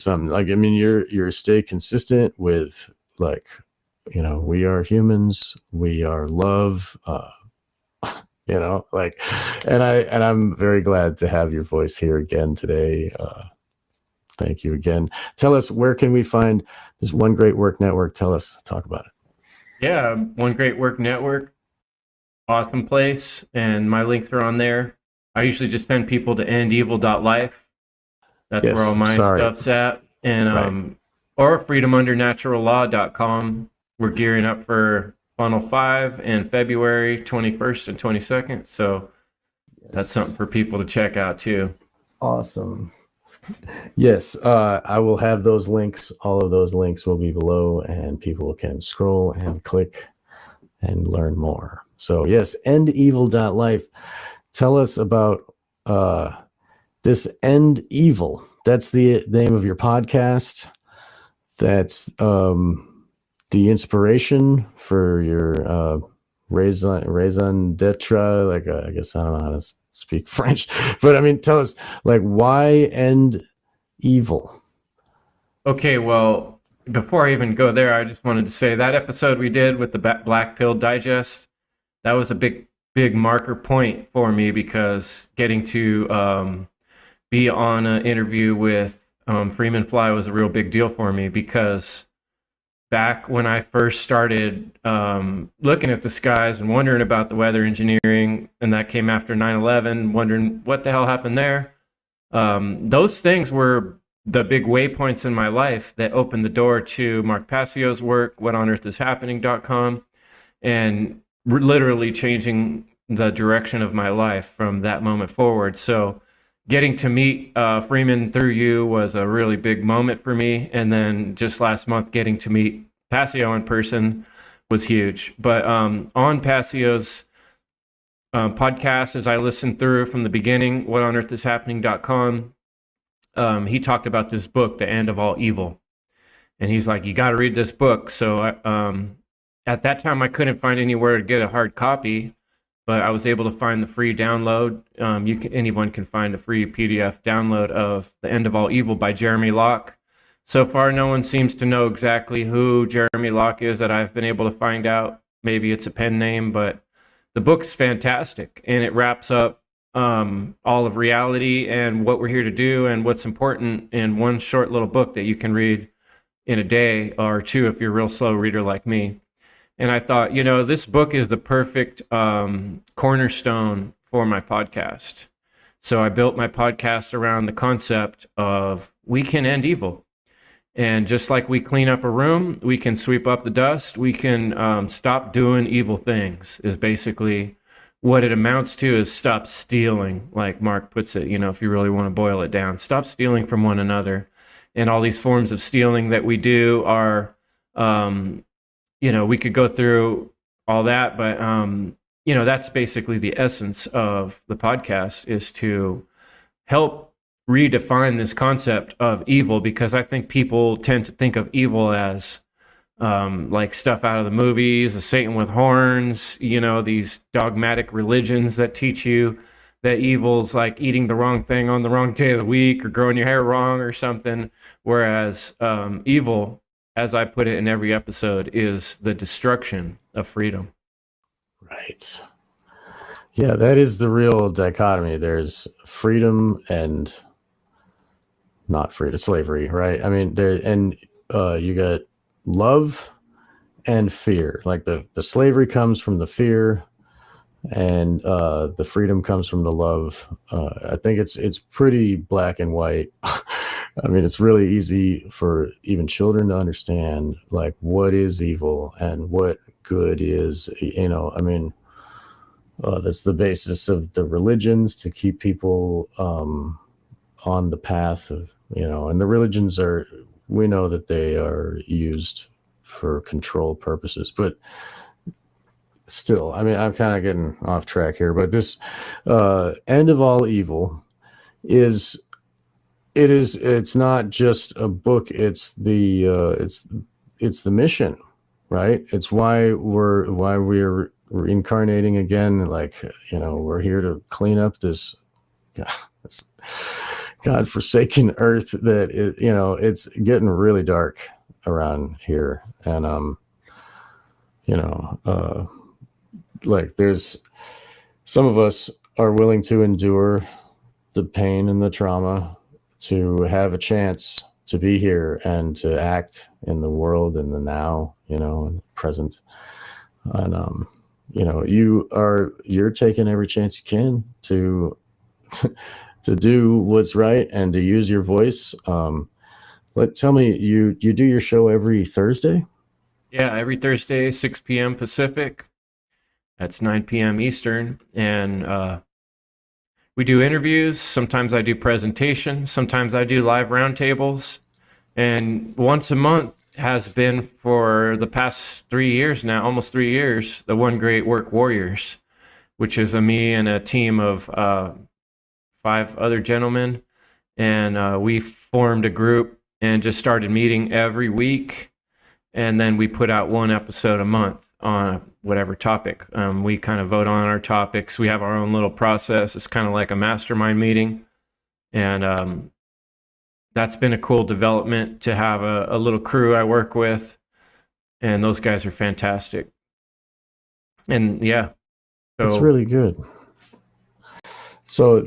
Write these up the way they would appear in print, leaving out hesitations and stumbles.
something. Like, I mean, you're stay consistent with, like, we are humans, we are love, like, and I'm very glad to have your voice here again today. Thank you again. Tell us, where can we find this One Great Work Network? Talk about it. Yeah, One Great Work Network, awesome place, and my links are on there. I usually just send people to endevil.life. That's where all Yes, my sorry. stuff's at. And Right. or freedomundernaturallaw.com. We're gearing up for Funnel 5 in February 21st and 22nd. So that's something for people to check out too. Awesome. Yes, I will have those links. All of those links will be below, and people can scroll and click and learn more. So yes, endevil.life. Tell us about this End Evil. That's the name of your podcast. That's the inspiration for your raison d'etre. Like, I guess I don't know how to speak French, but I mean, tell us, like, why End Evil? Okay, well, before I even go there, I just wanted to say that episode we did with the Black Pill Digest, that was a big marker point for me, because getting to be on an interview with Freeman Fly was a real big deal for me, because back when I first started looking at the skies and wondering about the weather engineering, and that came after 9/11, wondering what the hell happened there. Those things were the big waypoints in my life that opened the door to Mark Passio's work, whatonearthishappening.com, and literally changing the direction of my life from that moment forward. So getting to meet Freeman through you was a really big moment for me. And then just last month, getting to meet Passio in person was huge. But on Passio's podcast, as I listened through from the beginning, whatonearthishappening.com, he talked about this book, The End of All Evil. And he's like, you got to read this book. So at that time, I couldn't find anywhere to get a hard copy, but I was able to find the free download. Anyone can find a free PDF download of The End of All Evil by Jeremy Locke. So far, no one seems to know exactly who Jeremy Locke is that I've been able to find out. Maybe it's a pen name, but the book's fantastic, and it wraps up all of reality and what we're here to do and what's important in one short little book that you can read in a day or two if you're a real slow reader like me. And I thought, this book is the perfect cornerstone for my podcast. So I built my podcast around the concept of we can end evil. And just like we clean up a room, we can sweep up the dust. We can stop doing evil things, is basically what it amounts to, is stop stealing, like Mark puts it, if you really want to boil it down. Stop stealing from one another. And all these forms of stealing that we do are, we could go through all that, but, that's basically the essence of the podcast, is to help redefine this concept of evil, because I think people tend to think of evil as like stuff out of the movies, a Satan with horns, these dogmatic religions that teach you that evil's like eating the wrong thing on the wrong day of the week or growing your hair wrong or something. Whereas evil, as I put it in every episode, is the destruction of freedom. Right. Yeah, that is the real dichotomy. There's freedom and not freedom, slavery, right? I mean, you got love and fear. Like the slavery comes from the fear, and the freedom comes from the love. I think it's pretty black and white. I mean, it's really easy for even children to understand, like, what is evil and what good is. I mean, that's the basis of the religions, to keep people on the path of, and the religions we know that they are used for control purposes, but still, I mean, I'm kind of getting off track here, but this End of All Evil it's not just a book, it's the mission, right? It's why we're reincarnating again. Like, we're here to clean up this godforsaken earth that it's getting really dark around here. And like there's some of us are willing to endure the pain and the trauma to have a chance to be here and to act in the world in the now, and present. And you're taking every chance you can to to do what's right and to use your voice. Tell me, you do your show every Thursday? Yeah, every Thursday, 6 p.m. Pacific. That's 9 p.m. Eastern. And we do interviews. Sometimes I do presentations. Sometimes I do live roundtables. And once a month has been for the past 3 years now, almost 3 years, the One Great Work Warriors, which is me and a team of 5 other gentlemen. And we formed a group and just started meeting every week. And then we put out 1 episode a month on whatever topic. We kind of vote on our topics. We have our own little process. It's kind of like a mastermind meeting. And that's been a cool development to have a little crew I work with. And those guys are fantastic. And yeah. That's really good. So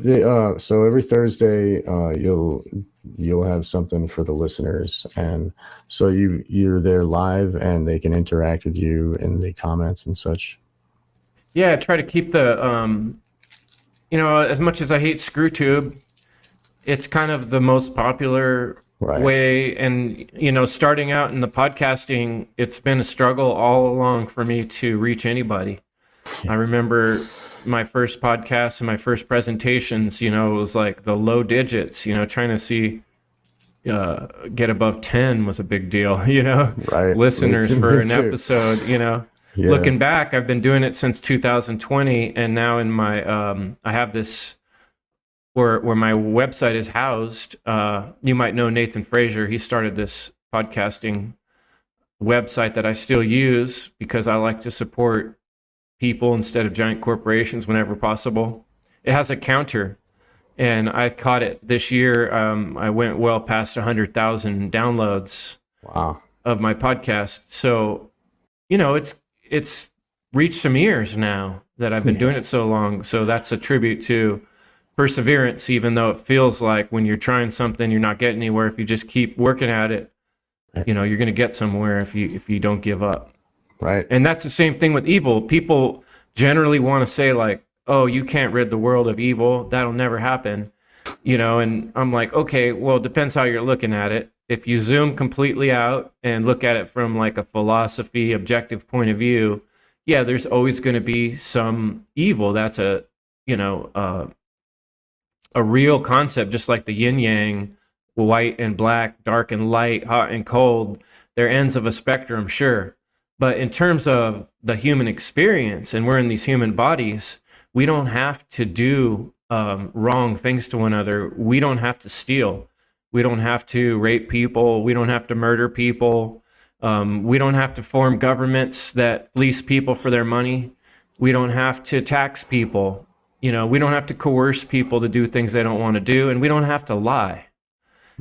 so every Thursday you'll have something for the listeners, and so you're there live and they can interact with you in the comments and such. Yeah, I try to keep the as much as I hate ScrewTube, it's kind of the most popular way. And starting out in the podcasting, it's been a struggle all along for me to reach anybody. I remember my first podcast and my first presentations, it was like the low digits, trying to get above 10 was a big deal, listeners for an episode, Yeah. Looking back, I've been doing it since 2020. And now in my, I have this where my website is housed. You might know Nathan Frazier. He started this podcasting website that I still use because I like to support people instead of giant corporations whenever possible. It has a counter, and I caught it this year. I went well past 100,000 downloads. Wow. Of my podcast. So, it's reached some ears now that I've been doing it so long. So that's a tribute to perseverance, even though it feels like when you're trying something, you're not getting anywhere. If you just keep working at it, you're going to get somewhere if you don't give up. Right. And that's the same thing with evil. People generally want to say like, oh, you can't rid the world of evil. That'll never happen. And I'm like, okay, well, it depends how you're looking at it. If you zoom completely out and look at it from like a philosophy, objective point of view, yeah, there's always going to be some evil. That's a real concept, just like the yin yang, white and black, dark and light, hot and cold. They're ends of a spectrum, sure. But in terms of the human experience, and we're in these human bodies, we don't have to do wrong things to one another. We don't have to steal. We don't have to rape people. We don't have to murder people. We don't have to form governments that fleece people for their money. We don't have to tax people. We don't have to coerce people to do things they don't want to do, and we don't have to lie.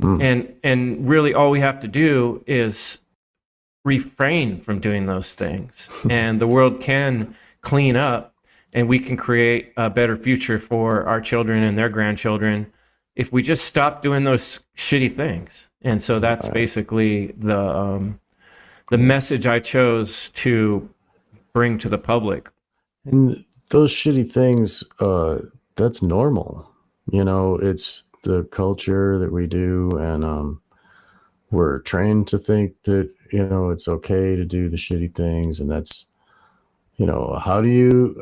And really all we have to do is refrain from doing those things, and the world can clean up, and we can create a better future for our children and their grandchildren if we just stop doing those shitty things. And so that's basically the message I chose to bring to the public. And those shitty things, that's normal. It's the culture that we do, and we're trained to think that it's okay to do the shitty things, and that's how are you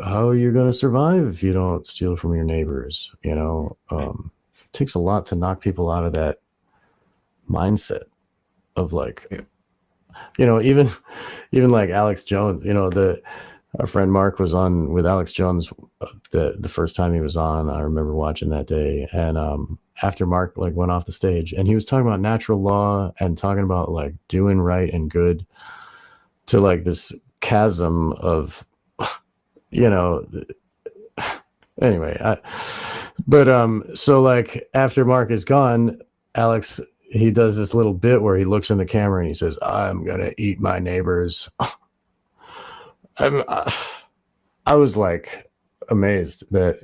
going to survive if you don't steal from your neighbors? It takes a lot to knock people out of that mindset of like, even like Alex Jones. Our friend Mark was on with Alex Jones the first time he was on. I remember watching that day, and after Mark like went off the stage, and he was talking about natural law and talking about like doing right and good, to like this chasm of anyway, But so like after Mark is gone, Alex, he does this little bit where he looks in the camera and he says, "I'm gonna eat my neighbors." I'm, I was like amazed that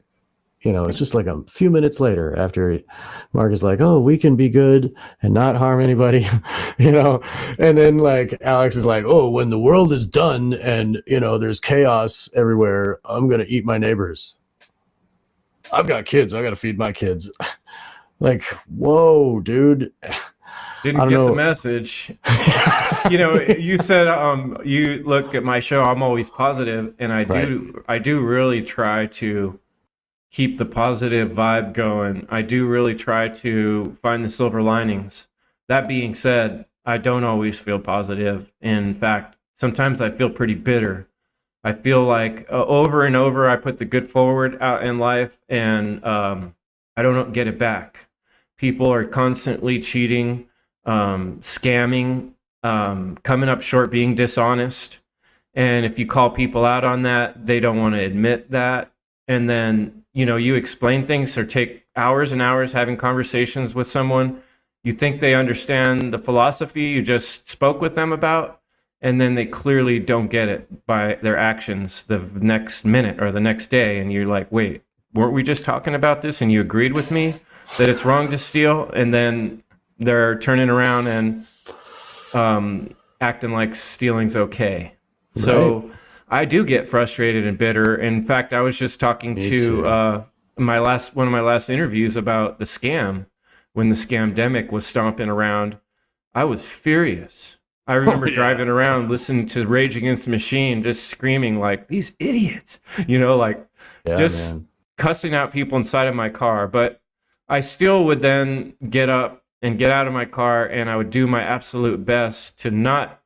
it's just like a few minutes later after Mark is like, "Oh, we can be good and not harm anybody," and then like Alex is like, "Oh, when the world is done and there's chaos everywhere, I'm gonna eat my neighbors. I've got kids. I gotta feed my kids." Like, whoa, dude. I Didn't don't get the know. message. You said you look at my show, I'm always positive, and Right. I do really try to keep the positive vibe going. I do really try to find the silver linings. That being said, I don't always feel positive. In fact, sometimes I feel pretty bitter. I feel like over and over I put the good forward out in life, and I don't get it back. People are constantly cheating, scamming, coming up short, being dishonest. And if you call people out on that, they don't want to admit that. And then, you explain things or take hours and hours having conversations with someone. You think they understand the philosophy you just spoke with them about, and then they clearly don't get it by their actions the next minute or the next day. And you're like, wait, weren't we just talking about this and you agreed with me that it's wrong to steal? And then they're turning around and acting like stealing's okay. So Right. I do get frustrated and bitter. In fact, I was just talking Me to too. one of my last interviews about the scam when the scamdemic was stomping around. I was furious. I Oh remember yeah. driving around listening to Rage Against the Machine, just screaming like these idiots, like Yeah, just man. cussing out people inside of my car. But I still would then get up and get out of my car, and I would do my absolute best to not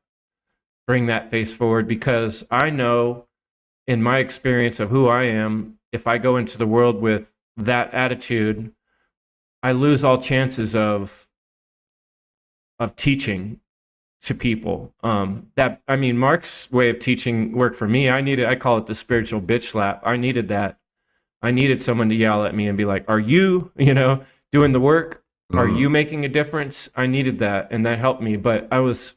bring that face forward, because I know in my experience of who I am, if I go into the world with that attitude, I lose all chances of teaching to people. Mark's way of teaching worked for me. I call it the spiritual bitch slap. I needed that. I needed someone to yell at me and be like, "Are you, doing the work? Are Mm. you making a difference?" I needed that, and that helped me. But I was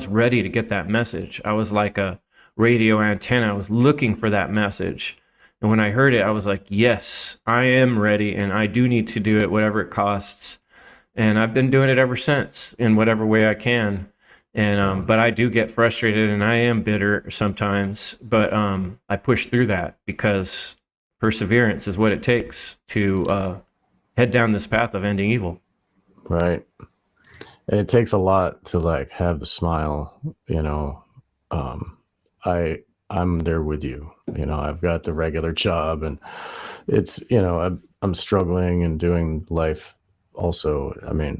ready to get that message. I was like a radio antenna. I was looking for that message. And when I heard it, I was like, yes, I am ready, and I do need to do it, whatever it costs. And I've been doing it ever since in whatever way I can. And Um, but I do get frustrated and I am bitter sometimes. But I push through that because perseverance is what it takes to head down this path of ending evil. right. And it takes a lot to like have the smile, Um, I'm there with you. I've got the regular job, and it's I'm struggling and doing life also. I mean,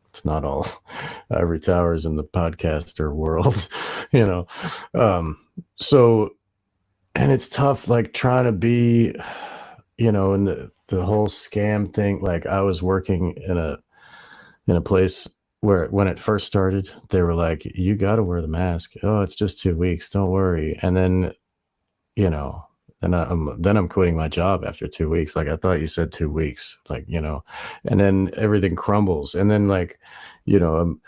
it's not all ivory towers in the podcaster world, you know. Um, so and it's tough, like trying to be, in the whole scam thing. Like I was working in a place where when it first started, they were like, "You got to wear the mask. Oh, it's just 2 weeks. Don't worry." And then, you know, then I'm quitting my job after 2 weeks. Like I thought you said 2 weeks, like and then everything crumbles. And then like, you know, um,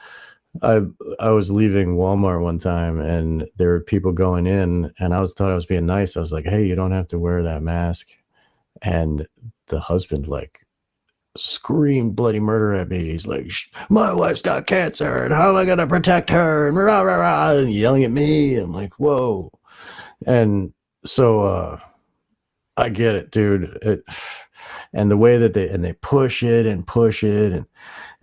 I I was leaving Walmart one time, and there were people going in, and thought I was being nice. I was like, "Hey, you don't have to wear that mask." And the husband like screamed bloody murder at me. He's like, "My wife's got cancer, and how am I gonna protect her?" And rah rah rah, and yelling at me. I'm like, "Whoa!" And so I get it, dude. And the way that they push it and push it,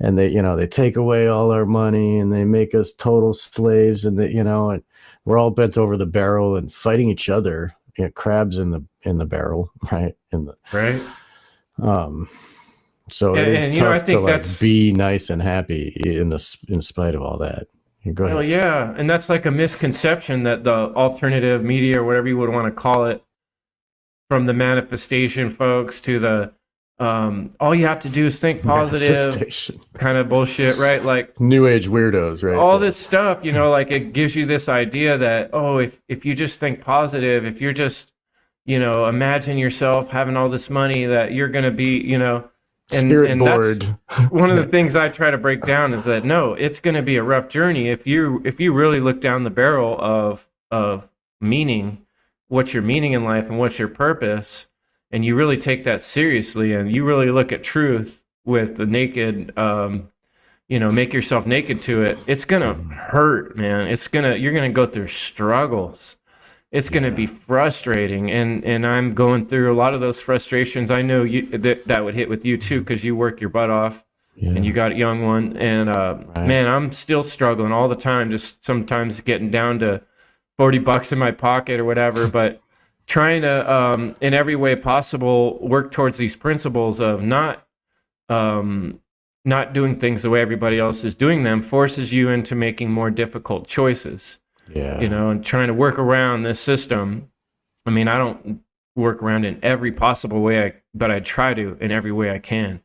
and they take away all our money, and they make us total slaves, and and we're all bent over the barrel and fighting each other. Crabs in the barrel, right? Right. Um, So it is And I tough to think like that's be nice and happy in spite of all that. Go hell ahead. yeah. And that's like a misconception that the alternative media or whatever you would want to call it, from the manifestation folks to the all you have to do is think positive Manifestation. kind of bullshit, right? Like New age weirdos, right? all Yeah. this stuff, like it gives you this idea that, oh, if you just think positive, if you're just imagine yourself having all this money that you're going to be, Spirit and that's board. one of the things I try to break down is that no, it's going to be a rough journey if you really look down the barrel of meaning, what's your meaning in life and what's your purpose, and you really take that seriously and you really look at truth with the naked, make yourself naked to it. It's gonna hurt, man. You're gonna go through struggles. It's going to be frustrating, and I'm going through a lot of those frustrations. I know that would hit with you too, because you work your butt off, and you got a young one. And man, I'm still struggling all the time. Just sometimes getting down to $40 in my pocket or whatever, but trying to, in every way possible, work towards these principles of not doing things the way everybody else is doing them forces you into making more difficult choices. Yeah. And trying to work around this system. I mean, I don't work around in every possible way, but I try to in every way I can.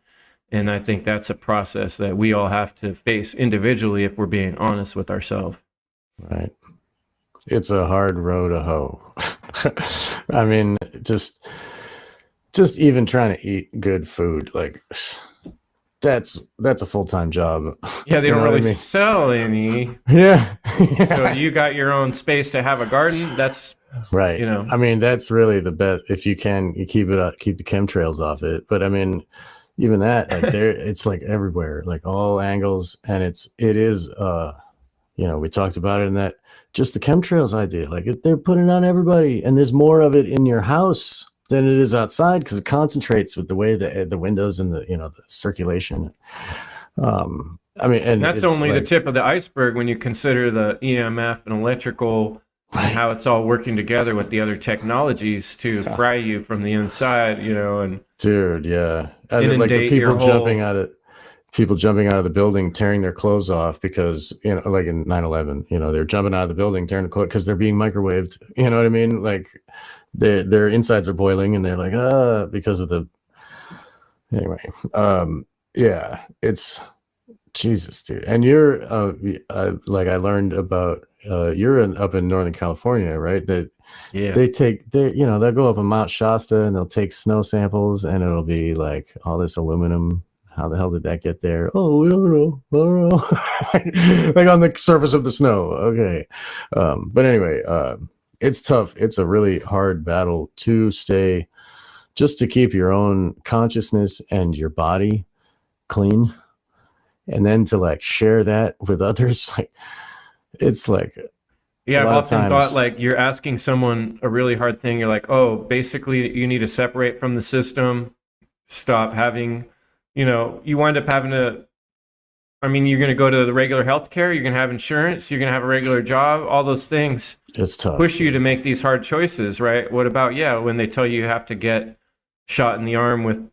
And I think that's a process that we all have to face individually if we're being honest with ourselves. Right. It's a hard row to hoe. I mean, just even trying to eat good food, like that's a full-time job. Yeah, they don't really sell any. Yeah. So you got your own space to have a garden. That's right. I mean, that's really the best. If you can, you keep the chemtrails off it. But I mean, even that, like it's like everywhere, like all angles, and it is. We talked about it in that just the chemtrails idea. Like they're putting it on everybody, and there's more of it in your house than it is outside because it concentrates with the way the windows and the circulation. I mean, and that's only the tip of the iceberg when you consider the EMF and electrical and how it's all working together with the other technologies to fry you from the inside, and dude, yeah, like the people jumping out of the building, tearing their clothes off because, like in 9/11, they're jumping out of the building, tearing the clothes because they're being microwaved. You know what I mean? Like their insides are boiling and they're like, because of the, anyway. Yeah, it's Jesus, dude. And you're, like I learned about, you're up in Northern California, right? That they'll go up on Mount Shasta and they'll take snow samples and it'll be like all this aluminum. How the hell did that get there? Oh, we don't know. I don't know. Like on the surface of the snow. Okay. But anyway, it's tough. It's a really hard battle to stay, just to keep your own consciousness and your body clean. And then to like share that with others. Like, it's like, yeah, I've often thought like you're asking someone a really hard thing. You're like, oh, basically you need to separate from the system, stop having, you wind up having to, you're going to go to the regular healthcare, you're going to have insurance, you're going to have a regular job, all those things it's tough, push you to make these hard choices, right? What about, when they tell you have to get shot in the arm with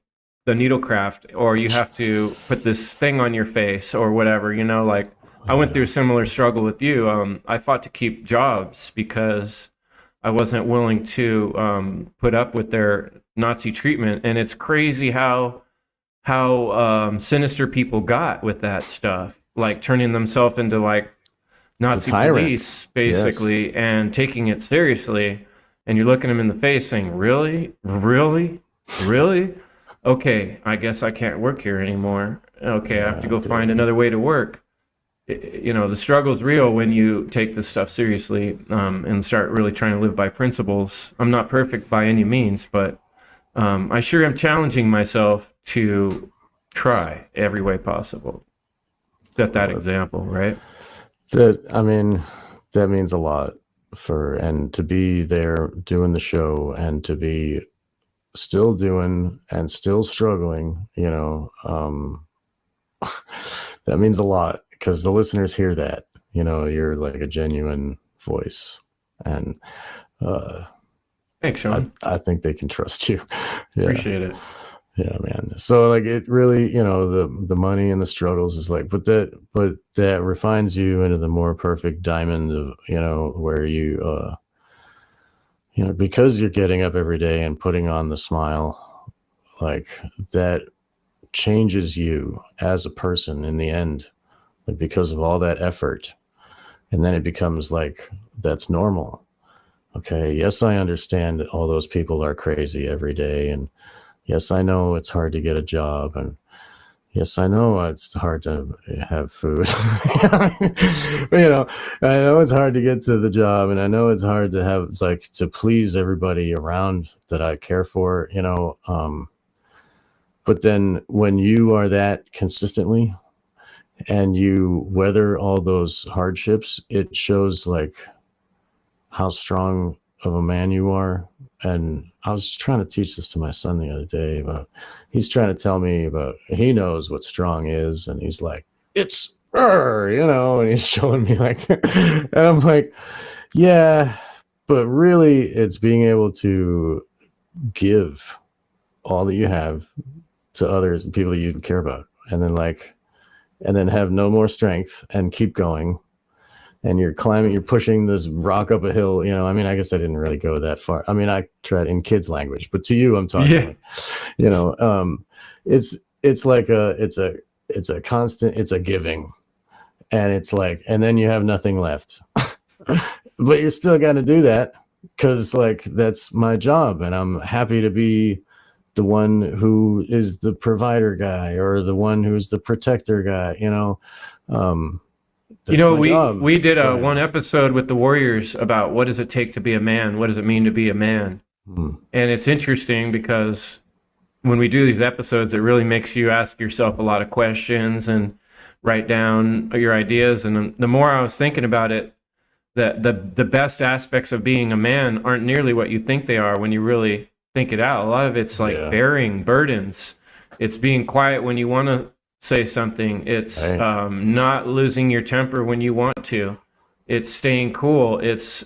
the needle craft, or you have to put this thing on your face or whatever, like I went through a similar struggle with you. I fought to keep jobs because I wasn't willing to put up with their Nazi treatment. And it's crazy how sinister people got with that stuff, like turning themselves into like Nazi police, basically, and taking it seriously. And you're looking them in the face saying, really? Really? Really? Okay, I guess I can't work here anymore. Okay, I have to go find another way to work. The struggle's real when you take this stuff seriously and start really trying to live by principles. I'm not perfect by any means, but I sure am challenging myself to try every way possible. Set that example, right? That means a lot and to be there doing the show and to be still doing and still struggling, that means a lot because the listeners hear that, you're like a genuine voice and, thanks, Sean. I think they can trust you. Yeah. Appreciate it. Yeah, man. So like it really, the money and the struggles is like, but that refines you into the more perfect diamond of, where you, because you're getting up every day and putting on the smile, like that changes you as a person in the end, like because of all that effort. And then it becomes like, that's normal. okay, yes, I understand that all those people are crazy every day. And yes, I know it's hard to get a job. And yes, I know it's hard to have food. I know it's hard to get to the job, and I know it's hard to have like to please everybody around that I care for. But then when you are that consistently and you weather all those hardships, it shows like how strong of a man you are. And I was trying to teach this to my son the other day, but he's trying to tell me about, he knows what strong is. And he's like, it's, and he's showing me like, and I'm like, yeah, but really it's being able to give all that you have to others and people that you care about. And then have no more strength and keep going. And you're climbing, you're pushing this rock up a hill. I mean, I guess I didn't really go that far. I mean, I tried in kids' language, but to you, I'm talking. It's like it's a constant, it's a giving, and it's like, and then you have nothing left, but you're still got to do that because like that's my job, and I'm happy to be the one who is the provider guy or the one who's the protector guy. We did one episode with the Warriors about what does it take to be a man? What does it mean to be a man? And it's interesting because when we do these episodes, it really makes you ask yourself a lot of questions and write down your ideas. And the more I was thinking about it, the best aspects of being a man aren't nearly what you think they are when you really think it out. A lot of it's like bearing burdens. It's being quiet when you want to say something. It's not losing your temper when you want to. It's staying cool. It's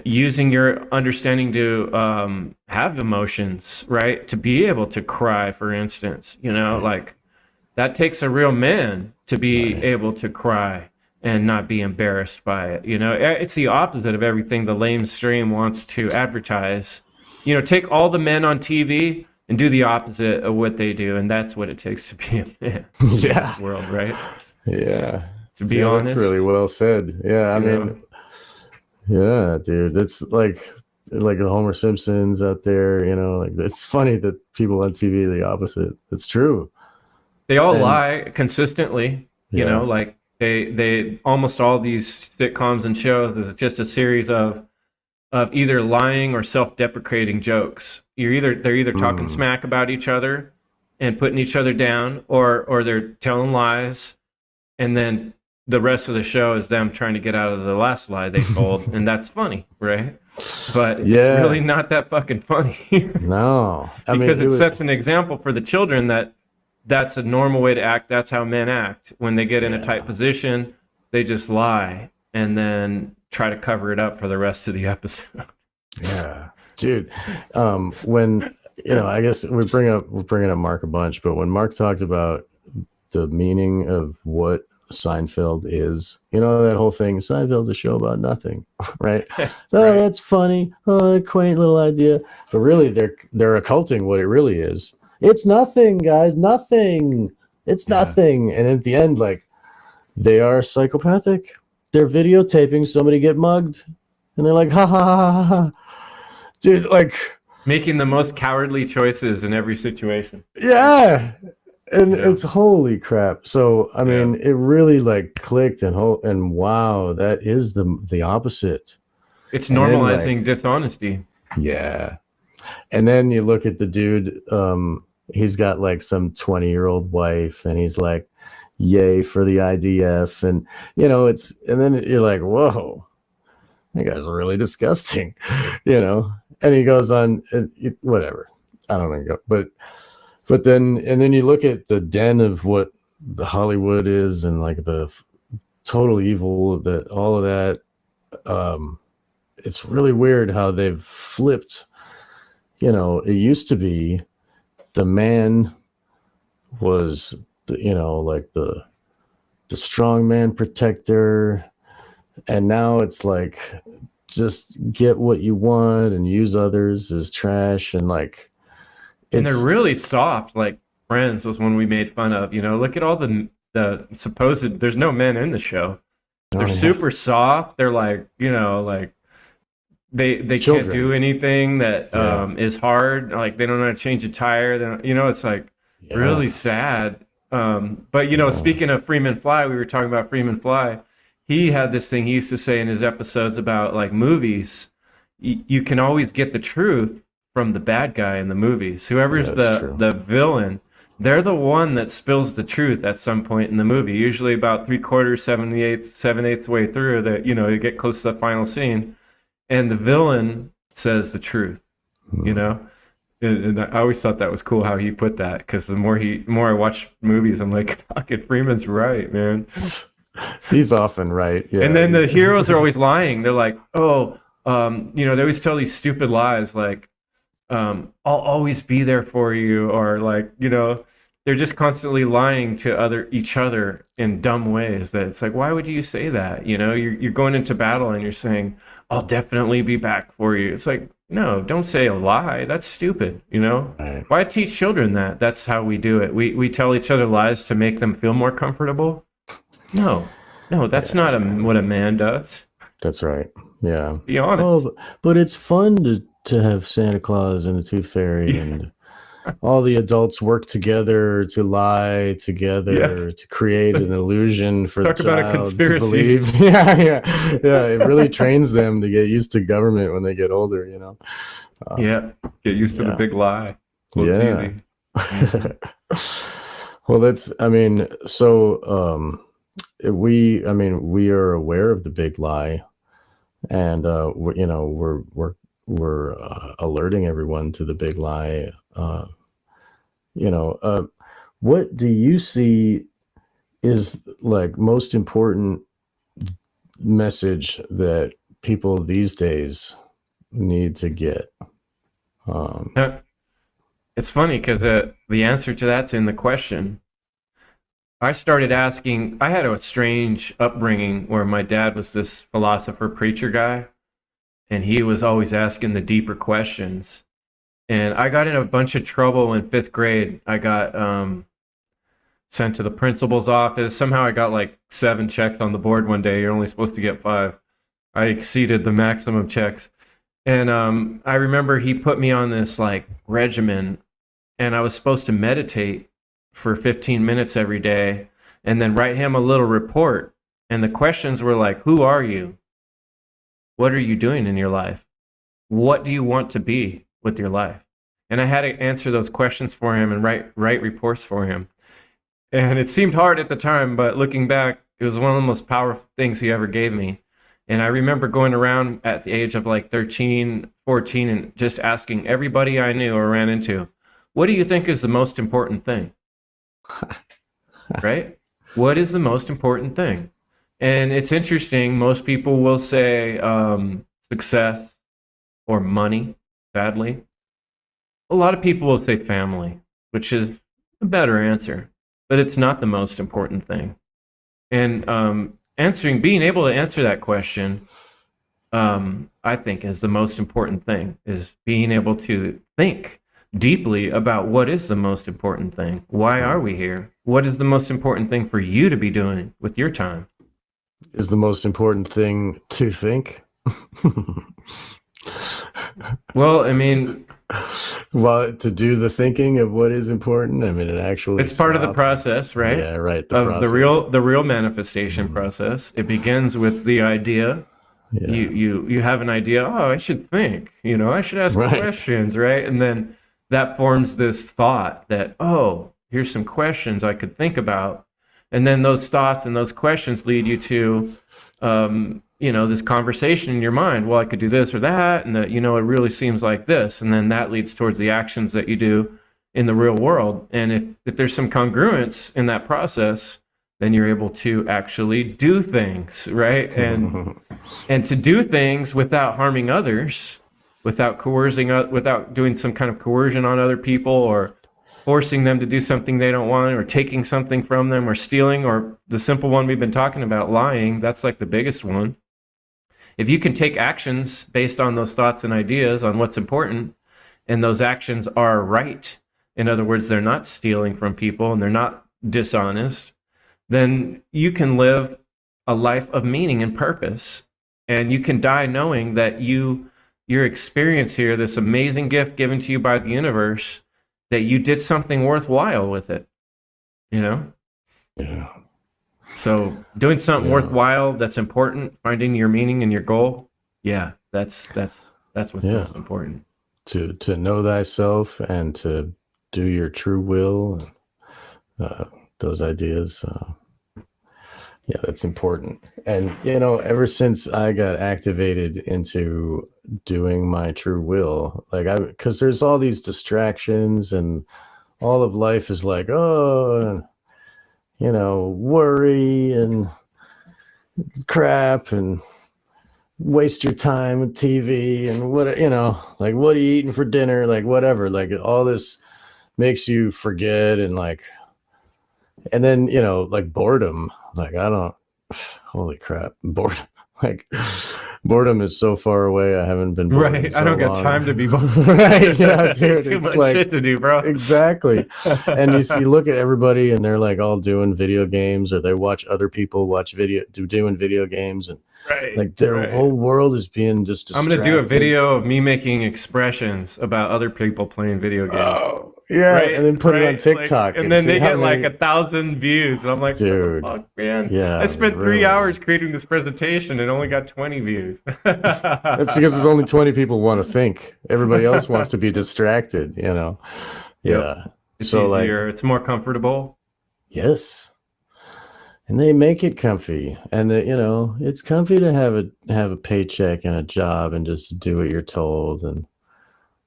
using your understanding to have emotions, right? To be able to cry, for instance. Like that takes a real man to be able to cry and not be embarrassed by it. It's the opposite of everything the lamestream wants to advertise. Take all the men on TV and do the opposite of what they do, and that's what it takes to be a man in this world, right? Yeah. To be honest. That's really well said. Yeah, I mean, yeah, dude. It's like the Homer Simpsons out there, like it's funny that people on TV are the opposite. It's true. They all lie consistently, like they almost all these sitcoms and shows is just a series of either lying or self-deprecating jokes. They're either talking smack about each other and putting each other down, or they're telling lies, and then the rest of the show is them trying to get out of the last lie they told, and that's funny, right? But it's really not that fucking funny. No, because it sets an example for the children that's a normal way to act. That's how men act when they get in a tight position. They just lie and then try to cover it up for the rest of the episode. Yeah, dude. When I guess we're bringing up Mark a bunch, but when Mark talked about the meaning of what Seinfeld is, that whole thing, Seinfeld's a show about nothing, right? Oh, that's funny. Oh, a quaint little idea. But really, they're occulting what it really is. It's nothing, guys. Nothing. It's nothing. And at the end, like, they are psychopathic. They're videotaping somebody get mugged, and they're like, ha ha ha ha ha, dude, like making the most cowardly choices in every situation. Yeah, and it's holy crap. So I mean, it really like clicked and wow, that is the opposite. It's normalizing dishonesty. Yeah, and then you look at the dude. He's got like some 20-year-old wife, and he's like, yay for the IDF, and and then you're like, whoa, that guy's really disgusting, and he goes on, whatever, I don't know, but then you look at the den of what the Hollywood is, and like the total evil that all of that, it's really weird how they've flipped. It used to be the man was like the strong man protector, and now it's like just get what you want and use others as trash, and like and they're really soft. Like Friends was one we made fun of. Look at all the supposed, there's no men in the show. They're super soft. They're like like they can't Children. do anything that Yeah. is hard. Like they don't know how to change a tire. They don't, it's like really Yeah. sad. But Yeah. speaking of Freeman Fly, we were talking about Freeman Fly. He had this thing he used to say in his episodes about like movies. You can always get the truth from the bad guy in the movies. Yeah, Whoever's it's the true. the villain, they're the one that spills the truth at some point in the movie. Usually about three quarters, 7/8 way through that, you get close to the final scene, and the villain says the truth. You Hmm. know, and I always thought that was cool how he put that because the more I watch movies, I'm like, fucking Freeman's right, man. He's often right. And Yeah. then the He's heroes are always lying. They're like, oh, they always tell these stupid lies like, I'll always be there for you, or like, they're just constantly lying to each other in dumb ways. That it's like, why would you say that? You're going into battle and you're saying, I'll definitely be back for you. It's like, no, don't say a lie. That's stupid. right. Why teach children that? That's how we do it. We tell each other lies to make them feel more comfortable. No, no, that's not what a man does. That's right. Yeah. Be Oh, honest. but it's fun to have Santa Claus and the Tooth Fairy Yeah, and all the adults work together to lie yeah. together to create an illusion for the Talk about a child to conspiracy. believe. Yeah, yeah, yeah. It really trains them to get used to government when they get older. Yeah, get used to the Yeah, big lie. Well, it's yeah. easy. Mhm. Well, I mean, so we are aware of the big lie, and we're alerting everyone to the big lie. You know, what do you see is like most important message that people these days need to get? Um, It's funny because the answer to that's in the question. I started asking, I had a strange upbringing where my dad was this philosopher preacher guy, and he was always asking the deeper questions. And I got in a bunch of trouble in fifth grade. I got sent to the principal's office. Somehow I got like 7 checks on the board one day. You're only supposed to get 5. I exceeded the maximum checks. And I remember he put me on this like regimen, and I was supposed to meditate for 15 minutes every day and then write him a little report. And the questions were like, who are you? What are you doing in your life? What do you want to be with your life? And I had to answer those questions for him and write reports for him. And it seemed hard at the time, but looking back, it was one of the most powerful things he ever gave me. And I remember going around at the age of like 13, 14, and just asking everybody I knew or ran into, what do you think is the most important thing? Right? What is the most important thing? And it's interesting. Most people will say success or money, sadly. A lot of people will say family, which is a better answer, but it's not the most important thing. And being able to answer that question, I think is the most important thing, is being able to think deeply about what is the most important thing. Why are we here? What is the most important thing for you to be doing with your time? is the most important thing to think? Well, I mean, Well, to do the thinking of what is important, I mean, it actually it's part of the stop. process, right? Yeah, right. The Of the process. real manifestation Mhm. process. It begins with the idea. You Yeah, you you have an idea. Oh, I should think. I should ask right. questions, right? And then that forms this thought that, oh, here's some questions I could think about. And then those thoughts and those questions lead you to, this conversation in your mind. Well, I could do this or that, and that, it really seems like this, and then that leads towards the actions that you do in the real world. And if there's some congruence in that process, then you're able to actually do things, right? And to do things without harming others, without coercing, without doing some kind of coercion on other people, or forcing them to do something they don't want, or taking something from them, or stealing, or the simple one we've been talking about, lying. That's like the biggest one. If you can take actions based on those thoughts and ideas on what's important, and those actions are right, in other words, they're not stealing from people and they're not dishonest, then you can live a life of meaning and purpose. And you can die knowing that you your experience here, this amazing gift given to you by the universe, that you did something worthwhile with it, you know? Yeah. So doing something Yeah. worthwhile that's important, finding your meaning and your goal, yeah, that's what's most important. To know thyself and to do your true will, those ideas. Yeah, that's important. And, ever since I got activated into doing my true will, because there's all these distractions and all of life is like, oh, worry and crap and waste your time with TV and what are you eating for dinner, like whatever, like all this makes you forget and then like boredom, like I don't, holy crap, boredom, like boredom is so far away. I haven't been bored Right. so I don't got long. time to be bored. Right, yeah, dude, Too it's much like shit to do, bro. exactly. And you look at everybody and they're like all doing video games, or they watch other people doing video games, and Right. like their whole world is being just distracted. I'm gonna do a video of me making expressions about other people playing video games. Oh, yeah, right? and then put it on Like, TikTok, and then see they how get many- like 1,000 views, and I'm like, Dude, what the fuck, man? yeah, I spent really. 3 hours creating this presentation and only got 20 views. That's because there's only 20 people want to think. Everybody else wants to be distracted, Yeah. It's So easier. It's more comfortable. Yes. And they make it comfy, and it's comfy to have a paycheck and a job and just do what you're told, and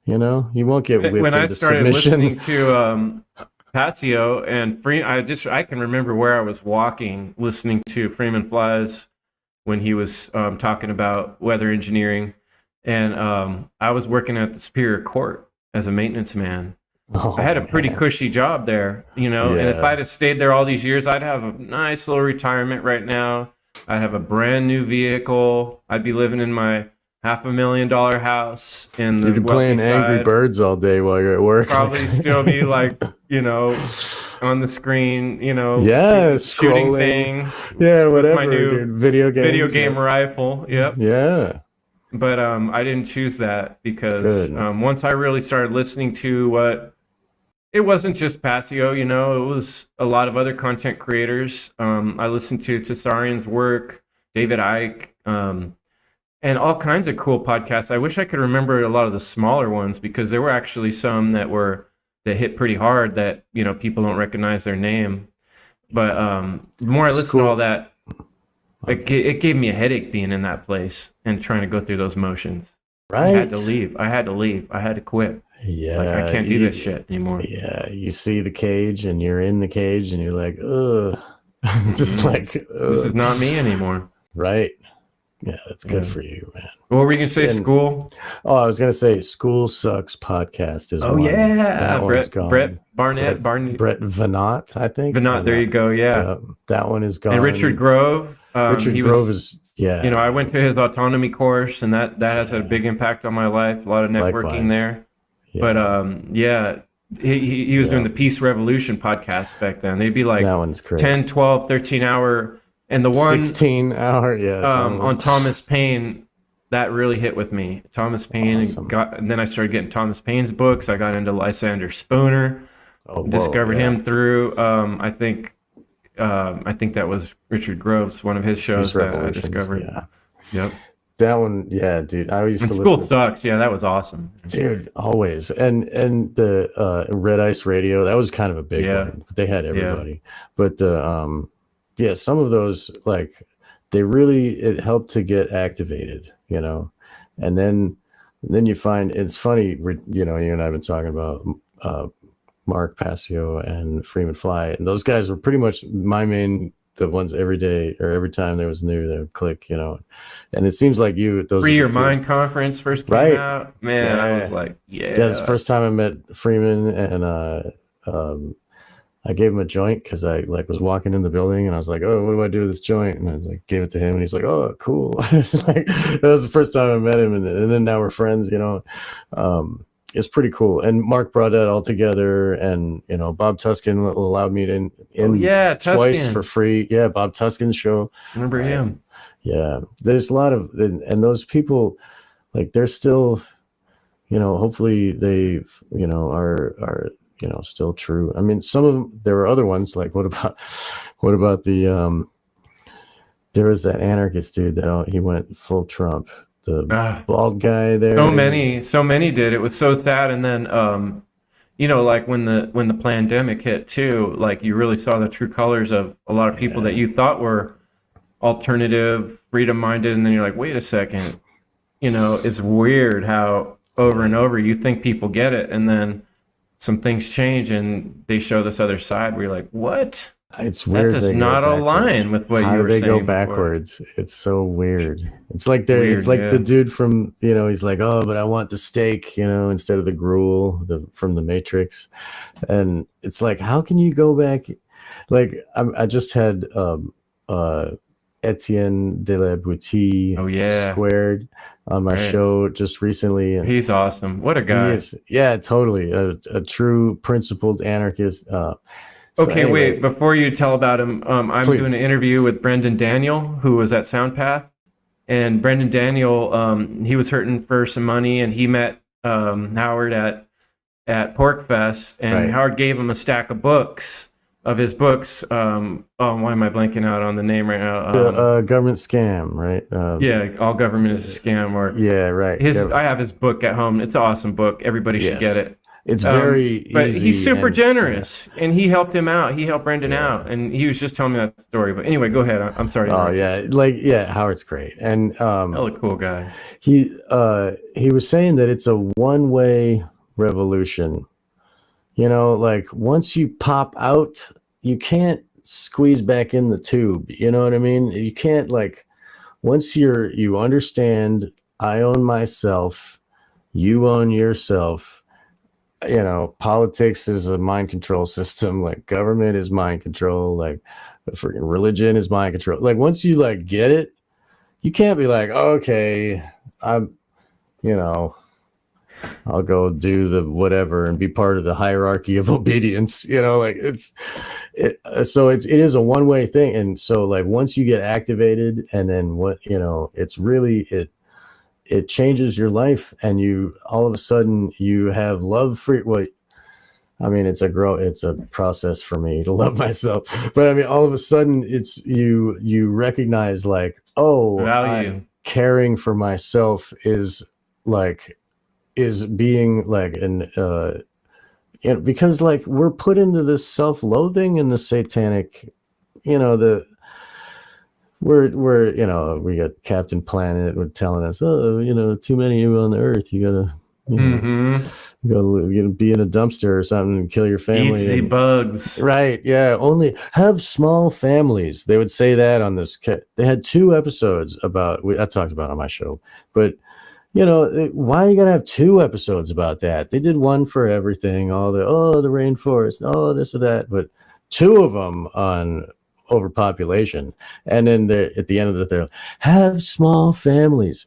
you won't get whipped When I into started submission. listening to Patio and Free, I can remember where I was walking, listening to Freeman Flies when he was talking about weather engineering, and I was working at the Superior Court as a maintenance man. Oh, I had a pretty cushy job there, and if I'd have stayed there all these years, I'd have a nice little retirement right now. I'd have a brand new vehicle. I'd be living in my $500,000 house in the You'd be playing Angry side. Birds all day while you're at work. Probably still be like, on the screen, yeah, shooting scrolling things. Yeah, whatever, my new dude. Video game rifle. Yep. Yeah. But I didn't choose that because once I really started listening to it wasn't just Passio, it was a lot of other content creators. I listened to Tsarian's work, David Icke, and all kinds of cool podcasts. I wish I could remember a lot of the smaller ones because there were actually some that hit pretty hard that, people don't recognize their name. But the more I listened to all that, it gave me a headache being in that place and trying to go through those motions. Right. I had to leave. I had to quit. Yeah. I can't do this shit anymore. Yeah. You see the cage and you're in the cage and you're like, ugh. Just like, ugh. This is not me anymore. Right. Yeah, that's good for you, man. What were you going to say, school? Oh, I was going to say School Sucks podcast is one. Yeah. Brett Brett Venat, I think. Venat, there you go, yeah. That one is gone. And Richard Grove. Richard Grove is, yeah. I went to his autonomy course, and that has had a big impact on my life. A lot of networking there. Yeah. But, he was doing the Peace Revolution podcast back then. They'd be like that one's great. 10, 12, 13-hour. And the one 16-hour, yes. On Thomas Paine, that really hit with me. Thomas Paine, Awesome. and then I started getting Thomas Paine's books. I got into Lysander Spooner, discovered him through. I think that was Richard Grove's one of his shows that I discovered. Yeah. Yep. That one, yeah, dude. I used to School Sucks. Yeah, that was awesome, dude. Always, and the Red Ice Radio, that was kind of a big one. They had everybody, but the some of those, like, it helped to get activated, and then you find it's funny, you and I have been talking about Mark Passio and Freeman Fly, and those guys were pretty much the ones every day or every time there was new, they would click, and it seems like those Free Your Mind conference first came out, man. I was like, that's the first time I met Freeman, and I gave him a joint because I was walking in the building and I was like, oh, what do I do with this joint? And I gave it to him and he's like, oh, cool. That was the first time I met him, and then now we're friends. It's pretty cool. And Mark brought that all together, and Bob Tuskin allowed me to twice for free. Yeah, Bob Tuskin's show. Remember him? Yeah, there's a lot of, and those people like they're still, hopefully they, are still true. I mean, some of them, there were other ones like what about the there was that anarchist dude that he went full Trump, the Ah, bald guy there. so many did. It was so sad. And then, like when the pandemic hit too, like you really saw the true colors of a lot of people that you thought were alternative, freedom minded, and then you're like, wait a second, it's weird how over and over you think people get it, and then some things change and they show this other side where you're like, what? It's That weird does they go not backwards. align with what How you do were they go saying before. backwards? It's so weird. It's like Weird, the yeah. dude from, he's like, oh, but I want the steak, instead of the gruel, from the Matrix. And it's like, how can you go back? Like I just had Etienne de la Boutique Oh yeah, squared on my right. show just recently. And He's awesome. What a he guy. is, yeah, totally a true principled anarchist. So Okay, anyway, wait, before you tell about him, I'm please. doing an interview with Brendan Daniel, who was at SoundPath. And Brendan Daniel, he was hurting for some money, and he met Howard at PorkFest, and Right. Howard gave him a stack of books, of his books. Oh, why am I blanking out on the name right now? Government scam, right? Yeah, All Government is a Scam, or Yeah, right. I have his book at home. It's an awesome book. Everybody should get Yes. it. It's very But easy. he's super and- generous, and he helped him out. He helped Brendan Yeah. out, and he was just telling me that story. But anyway, go ahead. I'm sorry. to Oh interrupt. yeah, Howard's great, and Hella cool guy. he was saying that it's a one-way revolution. Like once you pop out, you can't squeeze back in the tube. You know what I mean? You can't, like, once you understand, I own myself, you own yourself. Politics is a mind control system. Like government is mind control. Like freaking religion is mind control. Like once you like get it, you can't be like, okay, I'm, I'll go do the whatever and be part of the hierarchy of obedience. So it is a one-way thing. And so like once you get activated, and then it's really it changes your life, and you all of a sudden you have love for I mean, it's a process for me to love myself, but I mean, all of a sudden it's you recognize like, oh, Value. caring for myself is being like because like we're put into this self-loathing and the satanic, we got Captain Planet telling us, oh, too many of you on the earth, you gotta go be in a dumpster or something and kill your family. Eat the bugs. Right. Yeah. Only have small families. They would say that on this. They had 2 episodes about, I talked about on my show, but why you gotta have 2 episodes about that? They did one for everything, all the rainforest, this or that, but 2 of them on overpopulation. And then at the end of they're have small families.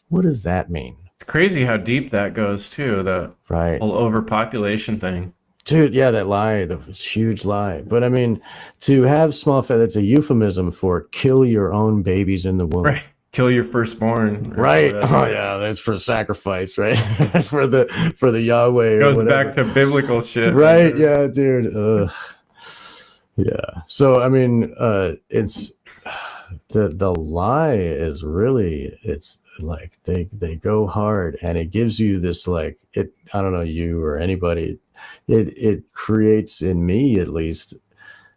What does that mean? It's crazy how deep that goes too. The Right. whole overpopulation thing. Dude, yeah, that lie, the huge lie. But I mean, to have small that's a euphemism for kill your own babies in the womb. Right. Kill your firstborn. Right. Oh yeah, that's for sacrifice, right? for the Yahweh. Goes back to biblical shit. Right. Yeah, dude. Yeah. So I mean, it's the lie is really, it's like they go hard, and it gives you this like it. I don't know, you or anybody. It creates in me, at least,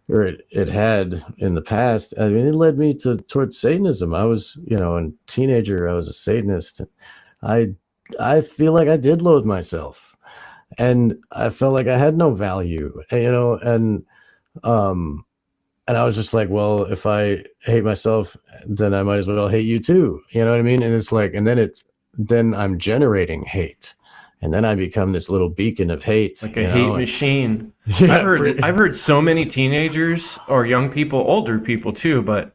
or it had in the past. I mean, it led me towards Satanism. I was, a teenager, I was a Satanist. I feel like I did loathe myself, and I felt like I had no value, and I was just like, well, if I hate myself, then I might as well hate you too. You know what I mean? And it's like, and then I'm generating hate. And then I become this little beacon of hate. Like a hate machine. Yeah, I've heard so many teenagers or young people, older people too, but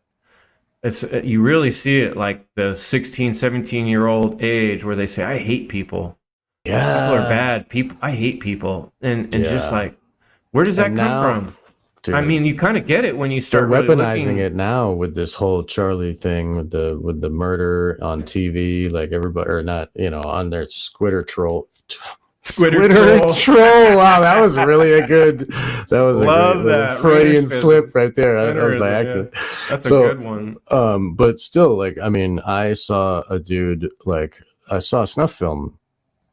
you really see it like the 16, 17-year-old age where they say, I hate people. Yeah. People are bad. I hate people. And it's just like, where does that come from? dude. I mean, you kind of get it when you They're start really weaponizing looking. it now with this whole Charlie thing, with the murder on TV, like everybody, or not, on their Squitter troll. Squitter Troll. Wow, that was really a good. That was a great Love little that. Freudian slip Raiderism. right there. That was by Winterism, accident. yeah. That's a So, good one. but still, like, I mean, I saw a dude, like, I saw a snuff film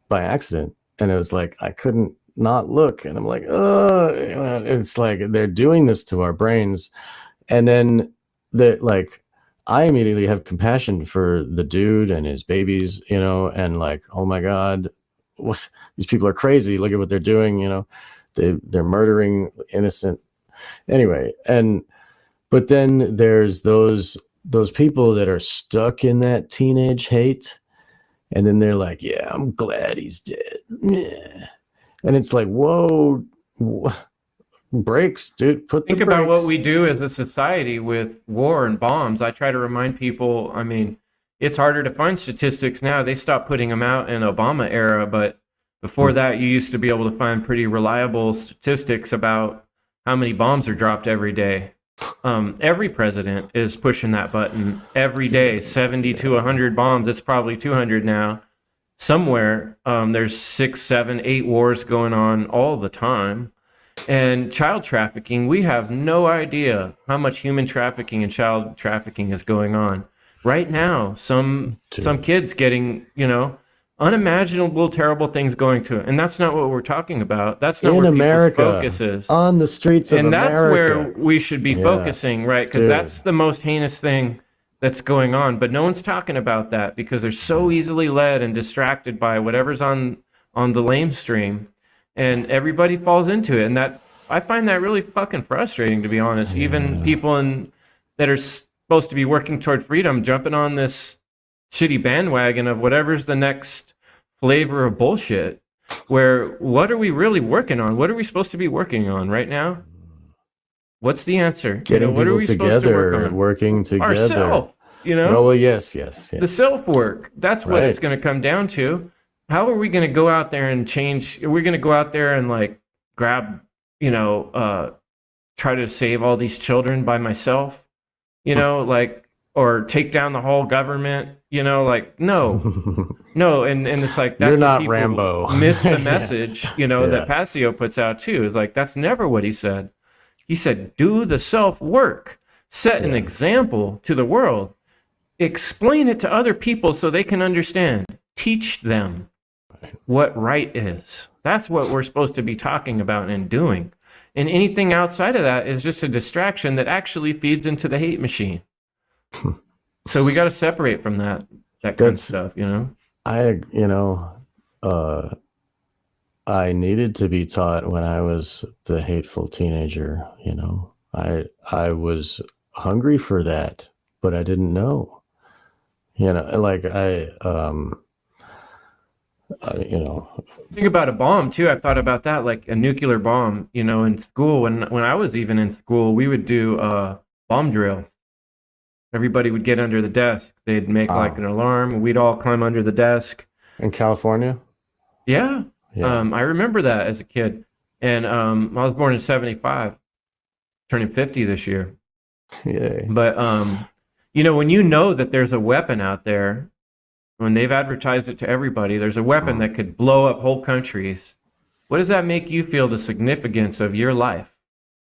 by accident, and it was like I couldn't not look, and I'm like, it's like they're doing this to our brains, and then that, like, I immediately have compassion for the dude and his babies, and like, oh my god, what, these people are crazy. Look at what they're doing, they're murdering innocent. Anyway, but then there's those people that are stuck in that teenage hate, and then they're like, yeah, I'm glad he's dead. Yeah. And it's like, whoa, brakes, dude. Think about what we do as a society with war and bombs. I try to remind people, I mean, it's harder to find statistics now. They stopped putting them out in Obama era, but before that, you used to be able to find pretty reliable statistics about how many bombs are dropped every day. Every president is pushing that button every day, 70 to 100 bombs. It's probably 200 now. Somewhere, there's 6, 7, 8 wars going on all the time. And child trafficking, we have no idea how much human trafficking and child trafficking is going on. Right now, some kids getting, unimaginable, terrible things going to it. And that's not what we're talking about. That's not in where America, people's focus is. On the streets of America. And that's where we should be focusing, right? Because that's the most heinous thing that's going on. But no one's talking about that because they're so easily led and distracted by whatever's on the lame stream. And everybody falls into it. And that, I find that really fucking frustrating, to be honest. Even people that are supposed to be working toward freedom jumping on this shitty bandwagon of whatever's the next flavor of bullshit. Where, what are we really working on? What are we supposed to be working on right now? What's the answer? Getting what are people we supposed to work together, on? working together. Ourself, Well, yes. The self-work. That's what Right. it's going to come down to. How are we going to go out there and change? Are we going to go out there and like grab, try to save all these children by myself? Or take down the whole government? No, no. And it's like, that's You're what not people Rambo. miss the message, that Passio puts out too. Is like, that's never what he said. He said, do the self-work, set an example to the world, explain it to other people so they can understand, teach them what right is. That's what we're supposed to be talking about and doing. And anything outside of that is just a distraction that actually feeds into the hate machine. So we got to separate from that kind of stuff, I needed to be taught when I was the hateful teenager. I was hungry for that, but I didn't know. Like Think about a bomb too. I thought about that, like a nuclear bomb. In school, when I was even in school, we would do bomb drill. Everybody would get under the desk. They'd make like an alarm, and we'd all climb under the desk. In California? Yeah. I remember that as a kid. And I was born in 75, turning 50 this year. Yeah. But, when you know that there's a weapon out there, when they've advertised it to everybody, there's a weapon that could blow up whole countries. What does that make you feel the significance of your life?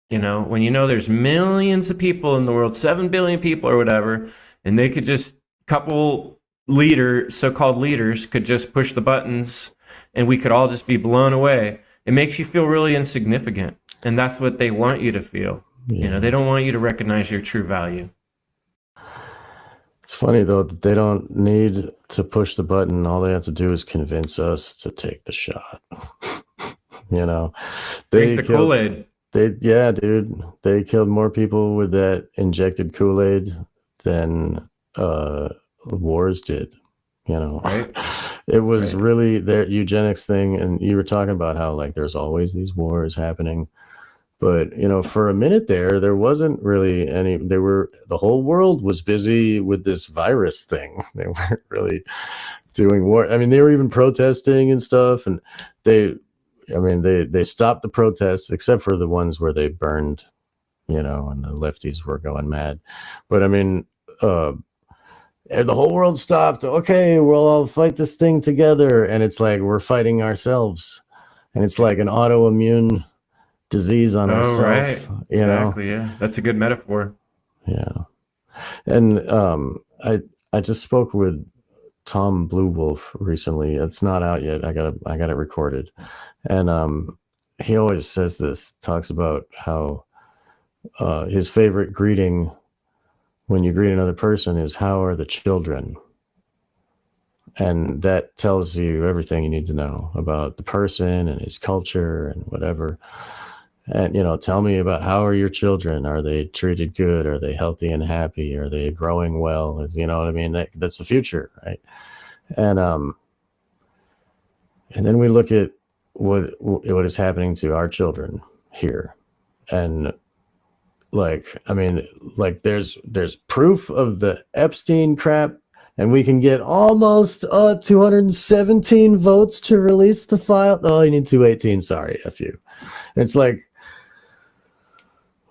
When there's millions of people in the world, 7 billion people or whatever, and they could just, couple so-called leaders could just push the buttons and we could all just be blown away. It makes you feel really insignificant. And that's what they want you to feel. They don't want you to recognize your true value. It's funny, though, that they don't need to push the button. All they have to do is convince us to take the shot. Drink the Kool-Aid. Dude. They killed more people with that injected Kool-Aid than wars did. Right? It was really their eugenics thing. And you were talking about how, like, there's always these wars happening. But, for a minute there wasn't really any, the whole world was busy with this virus thing. They weren't really doing war. I mean, they were even protesting and stuff. And they stopped the protests, except for the ones where they burned and the lefties were going mad. But I mean, and the whole world stopped. Okay, we'll all fight this thing together. And it's like we're fighting ourselves. And it's like an autoimmune disease on Oh, ourselves, right. Exactly. Yeah. That's a good metaphor. Yeah. And I just spoke with Tom Blue Wolf recently. It's not out yet. I got it recorded. And he always says this, talks about how his favorite greeting when you greet another person is "How are the children?" And that tells you everything you need to know about the person and his culture and whatever. And tell me about, how are your children? Are they treated good? Are they healthy and happy? Are they growing well? You know what I mean? That's the future, right? And then we look at what is happening to our children here, and there's proof of the Epstein crap, and we can get almost 217 votes to release the file. Oh, you need 218. Sorry, a few. It's like,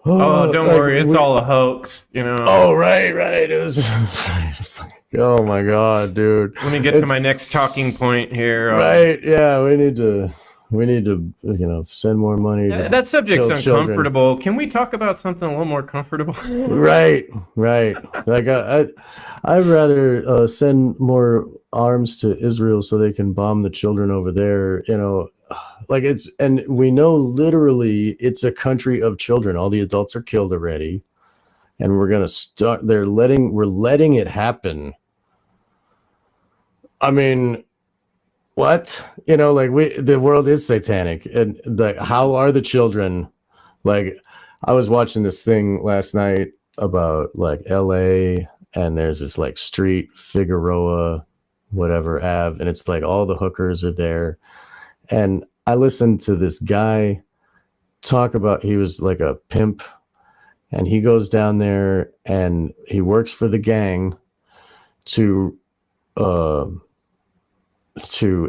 oh, don't worry, it's all a hoax. Oh, right. It was. Oh my god, dude. Let me get to my next talking point here. Right? Yeah, we need to send more money. That subject's uncomfortable. Can we talk about something a little more comfortable? Right. Like I'd rather send more arms to Israel so they can bomb the children over there. And we know literally it's a country of children. All the adults are killed already, and we're gonna start. We're letting it happen. I mean, what? The world is satanic, and how are the children? Like, I was watching this thing last night about LA, and there's this street, Figueroa, whatever Ave, and it's all the hookers are there. And I listened to this guy talk about, he was like a pimp, and he goes down there and he works for the gang to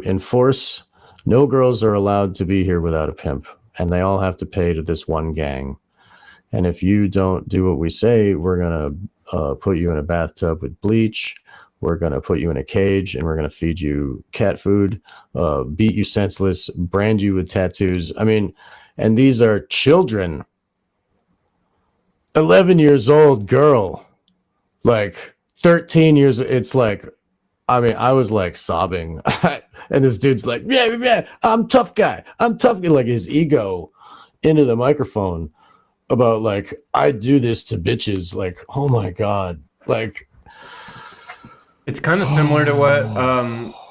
enforce no girls are allowed to be here without a pimp, and they all have to pay to this one gang. And if you don't do what we say, we're going to put you in a bathtub with bleach. We're going to put you in a cage, and we're going to feed you cat food, beat you senseless, brand you with tattoos. I mean, and these are children. 11 years old girl, 13 years. It's I was sobbing. And this dude's like, yeah, I'm tough guy. His ego into the microphone about I do this to bitches. Oh my God. It's kind of similar to what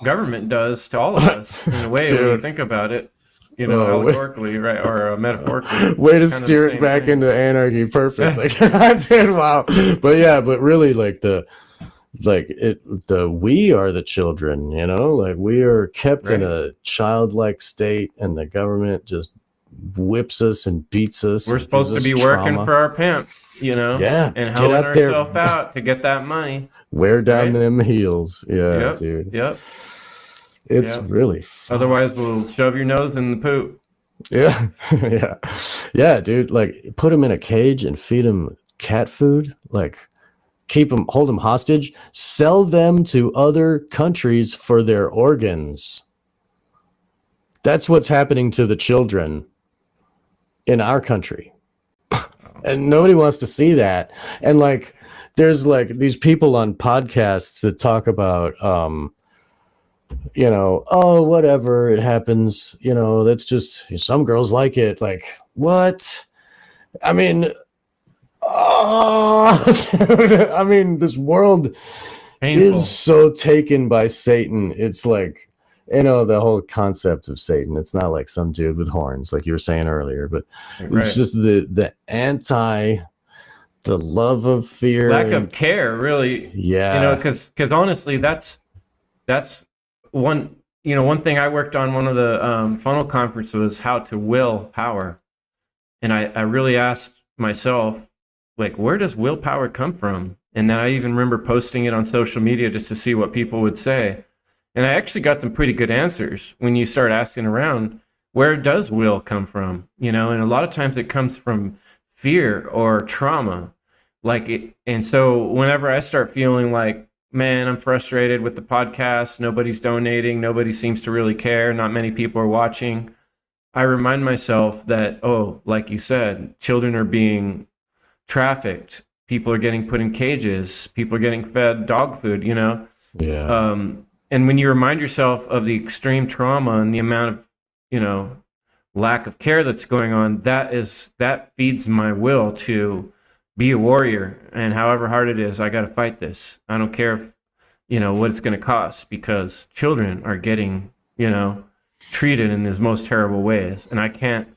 government does to all of us in a way, when you think about it, allegorically, right, or metaphorically. Way to steer it back into anarchy. Perfect. Dude, wow. But really, we are the children, we are kept in a childlike state, and the government just whips us and beats us. We're supposed to be working for our pimps, yeah, and helping ourselves out to get that money. Wear down them heels. Yeah, yep, dude. Yep. It's really fun. Otherwise, we'll shove your nose in the poop. Yeah. Yeah, dude. Put them in a cage and feed them cat food. Hold them hostage, sell them to other countries for their organs. That's what's happening to the children in our country. And nobody wants to see that. And there's these people on podcasts that talk about, oh, whatever, it happens. That's just, some girls like it. What? I mean, oh, dude, I mean, this world is so taken by Satan. It's the whole concept of Satan. It's not like some dude with horns, like you were saying earlier, but it's just the the love of fear, lack of care, really. Yeah. Because honestly, that's one thing I worked on. One of the funnel conferences was how to will power, and I really asked myself, where does willpower come from? And then I even remember posting it on social media just to see what people would say. And I actually got some pretty good answers when you start asking around, where does will come from? And a lot of times it comes from fear or trauma. And so whenever I start feeling like, man, I'm frustrated with the podcast, nobody's donating, nobody seems to really care, not many people are watching, I remind myself that, oh, like you said, children are being trafficked, people are getting put in cages, people are getting fed dog food, Yeah. And when you remind yourself of the extreme trauma and the amount of, lack of care that's going on, that feeds my will to be a warrior. And however hard it is, I got to fight this. I don't care if, what it's going to cost, because children are getting, treated in these most terrible ways. And I can't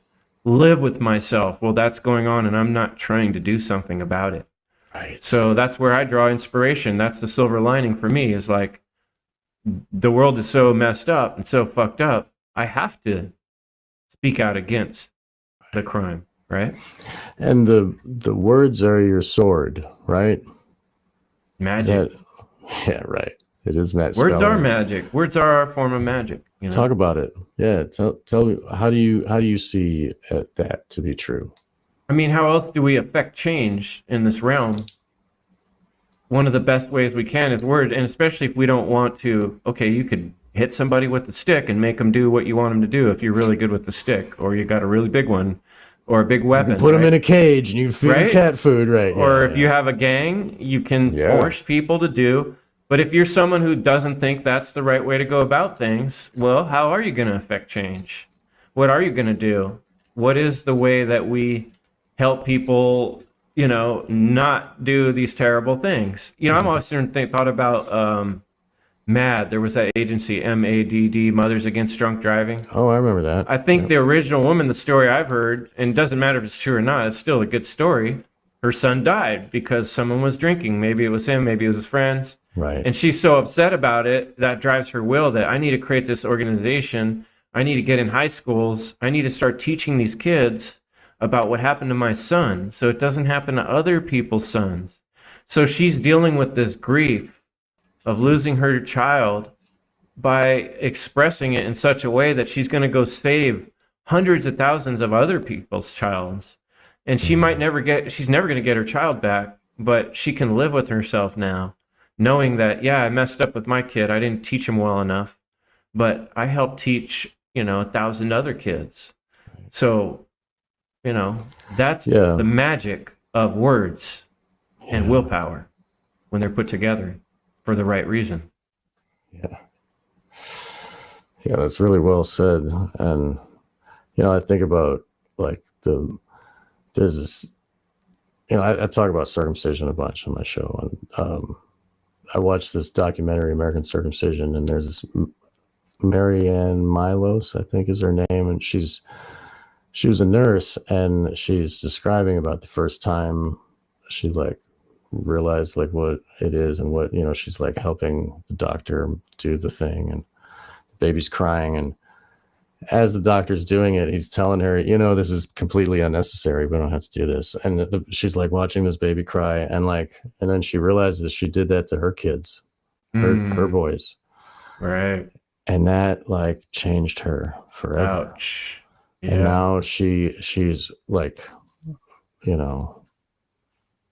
live with myself, well, that's going on and I'm not trying to do something about it. Right. So that's where I draw inspiration. That's the silver lining for me, is like, the world is so messed up and so fucked up. I have to speak out against the crime, right? And the words are your sword, right? Magic. Yeah, right. It is magic. Words are magic. Words are our form of magic. Talk about it. Yeah. Tell me, how do you see that to be true? I mean, how else do we affect change in this realm? One of the best ways we can is word, and especially if we don't want to. Okay, you could hit somebody with a stick and make them do what you want them to do if you're really good with the stick, or you got a really big one, or a big weapon. You put them in a cage and you feed them cat food, right? Or if you have a gang, you can force people to do. But if you're someone who doesn't think that's the right way to go about things, well, how are you going to affect change? What are you going to do? What is the way that we help people, not do these terrible things? I'm always thought about MADD. There was that agency, MADD, Mothers Against Drunk Driving. Oh, I remember that. I think the original woman, the story I've heard, and it doesn't matter if it's true or not, it's still a good story. Her son died because someone was drinking. Maybe it was him, maybe it was his friends. Right. And she's so upset about it, that drives her will, that I need to create this organization. I need to get in high schools. I need to start teaching these kids about what happened to my son so it doesn't happen to other people's sons. So she's dealing with this grief of losing her child by expressing it in such a way that she's going to go save hundreds of thousands of other people's childs. And she's never going to get her child back, but she can live with herself now, knowing that, I messed up with my kid. I didn't teach him well enough, but I helped teach, 1,000 other kids. So, that's the magic of words and willpower when they're put together for the right reason. Yeah. Yeah, that's really well said. And, I think about there's this, I talk about circumcision a bunch on my show. And I watched this documentary, American Circumcision, and there's this Marianne Milos, I think is her name. And she was a nurse, and she's describing about the first time she realized what it is, and what, she's helping the doctor do the thing, and the baby's crying, and as the doctor's doing it, he's telling her, this is completely unnecessary. We don't have to do this. And she's watching this baby cry, and then she realizes she did that to her kids, her boys. Right. And that changed her forever. Ouch. Yeah. And now she's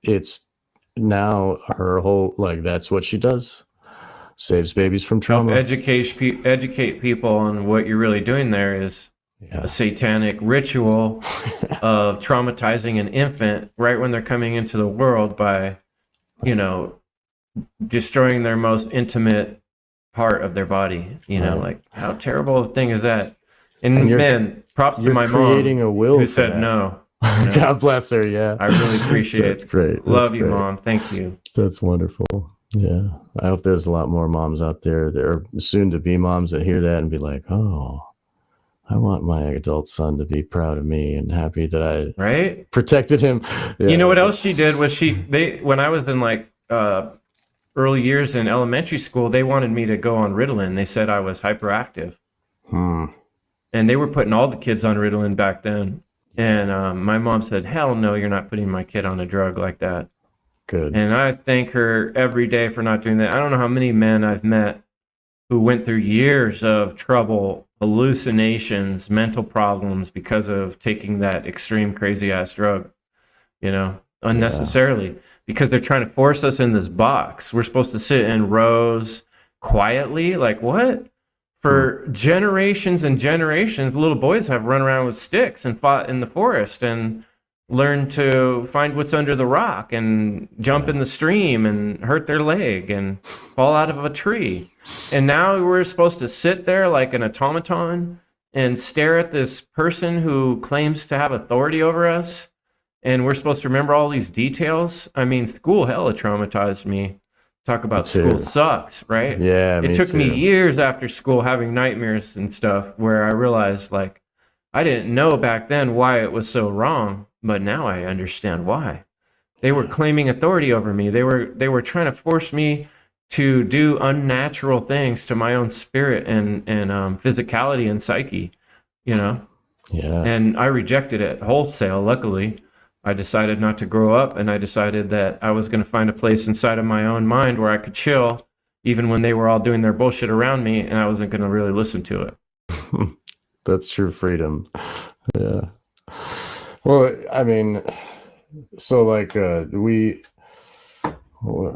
it's now her whole, that's what she does. Saves babies from trauma. Educate people on what you're really doing there is a satanic ritual of traumatizing an infant right when they're coming into the world by, destroying their most intimate part of their body. How terrible a thing is that? And man, props to my mom a will who said no. God bless her. Yeah, I really appreciate it. That's great. Love you, Mom. Thank you. That's wonderful. Yeah, I hope there's a lot more moms out there that are soon to be moms that hear that and be like, oh, I want my adult son to be proud of me and happy that I protected him. Yeah. You know what else she did was when I was in early years in elementary school, they wanted me to go on Ritalin. They said I was hyperactive. And they were putting all the kids on Ritalin back then. And my mom said, hell no, you're not putting my kid on a drug like that. Good. And I thank her every day for not doing that. I don't know how many men I've met who went through years of trouble, hallucinations, mental problems because of taking that extreme crazy ass drug. Yeah. unnecessarily, because they're trying to force us in this box. We're supposed to sit in rows quietly. Like, what? Hmm. For generations and generations, little boys have run around with sticks and fought in the forest and learned to find what's under the rock and jump in Yeah. the stream and hurt their leg and fall out of a tree. And now we're supposed to sit there like an automaton and stare at this person who claims to have authority over us. And we're supposed to remember all these details. I mean, school hella traumatized me. Talk Me about school too. sucks, right? Yeah, It me took me too. years after school having nightmares and stuff where I realized, like, I didn't know back then why it was so wrong, but now I understand why. They were Yeah. claiming authority over me. They were trying to force me to do unnatural things to my own spirit and physicality and psyche, you know. Yeah. And I rejected it wholesale. Luckily, I decided not to grow up, and I decided that I was going to find a place inside of my own mind where I could chill, even when they were all doing their bullshit around me, and I wasn't going to really listen to it. That's true freedom. Yeah. Well, I mean, so like what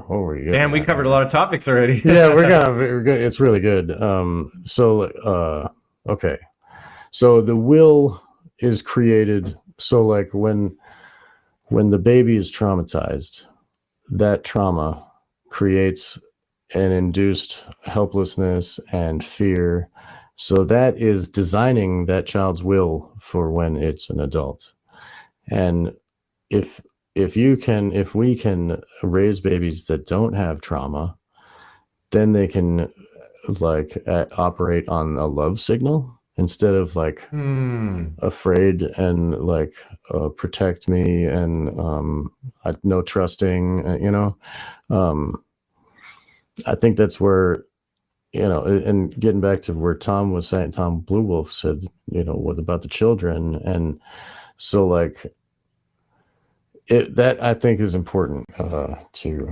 were you Damn, getting we at? covered a lot of topics already. Yeah, we're gonna it's really good. Okay. So the will is created, so like when the baby is traumatized, that trauma creates an induced helplessness and fear. So that is designing that child's will for when it's an adult. And if if we can raise babies that don't have trauma, then they can like operate on a love signal instead of like Hmm. afraid and like protect me and no trusting, um I think that's where, and getting back to where Tom was saying, Tom Blue Wolf said, what about the children? And so like that I think is important to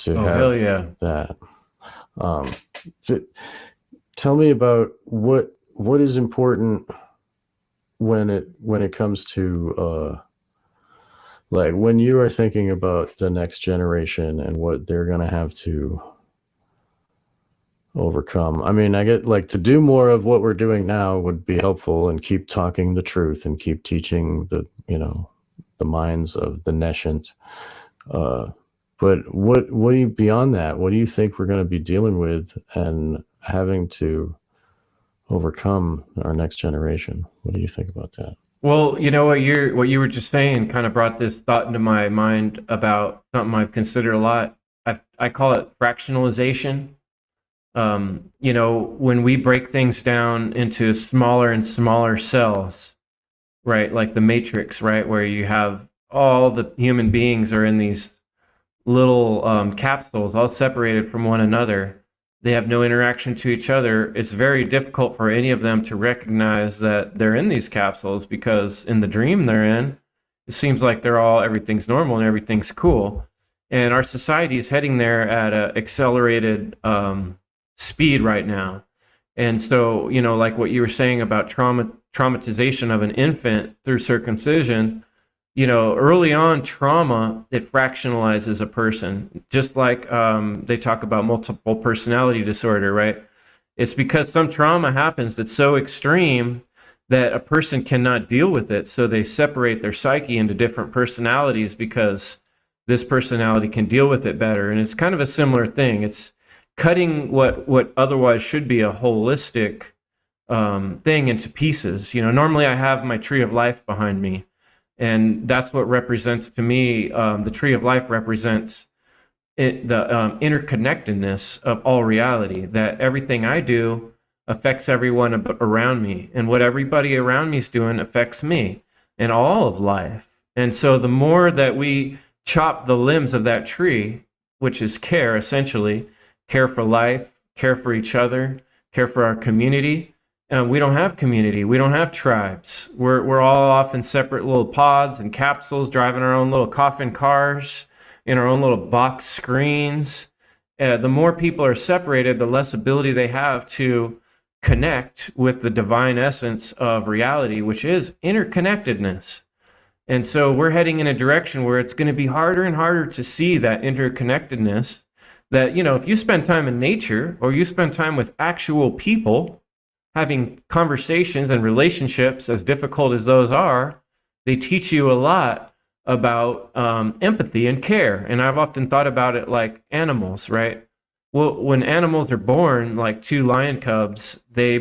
Oh, hell have yeah. that. um to, Tell me about what is important when it comes to like when you are thinking about the next generation and what they're going to have to overcome. I mean, I get like to do more of what we're doing now would be helpful, and keep talking the truth and keep teaching the minds of the nescient. Uh, but what do you beyond that? What do you think we're going to be dealing with and having to overcome our next generation? What do you think about that? Well, what you were just saying kind of brought this thought into my mind about something I've considered a lot. I call it fractionalization. When we break things down into smaller and smaller cells, right? Like the Matrix, right? Where you have all the human beings are in these little capsules, all separated from one another. They have no interaction to each other. It's very difficult for any of them to recognize that they're in these capsules, because in the dream they're in, it seems like everything's normal and everything's cool. And our society is heading there at an accelerated speed right now. And so, like what you were saying about traumatization of an infant through circumcision, early on trauma, it fractionalizes a person, just like they talk about multiple personality disorder, right? It's because some trauma happens that's so extreme that a person cannot deal with it, so they separate their psyche into different personalities because this personality can deal with it better. And it's kind of a similar thing. It's cutting what otherwise should be a holistic thing into pieces. Normally I have my tree of life behind me, and that's what represents to me. The tree of life represents the interconnectedness of all reality, that everything I do affects everyone around me, and what everybody around me is doing affects me and all of life. And so the more that we chop the limbs of that tree, which is care, essentially care for life, care for each other, care for our community. We don't have community. We don't have tribes. We're all off in separate little pods and capsules, driving our own little coffin cars in our own little box screens. The more people are separated, the less ability they have to connect with the divine essence of reality, which is interconnectedness. And so we're heading in a direction where it's going to be harder and harder to see that interconnectedness. That, if you spend time in nature or you spend time with actual people having conversations and relationships, as difficult as those are, they teach you a lot about empathy and care. And I've often thought about it like animals, right? Well, when animals are born, like two lion cubs, they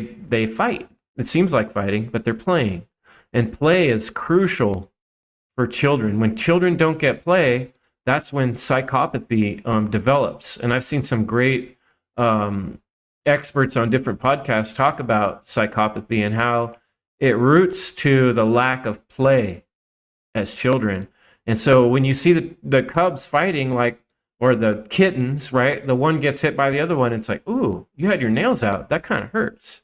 fight. It seems like fighting, but they're playing. And play is crucial for children. When children don't get play, that's when psychopathy develops. And I've seen some great experts on different podcasts talk about psychopathy and how it roots to the lack of play as children. And so when you see the cubs fighting, or the kittens, right? The one gets hit by the other one. It's like, ooh, you had your nails out. That kind of hurts.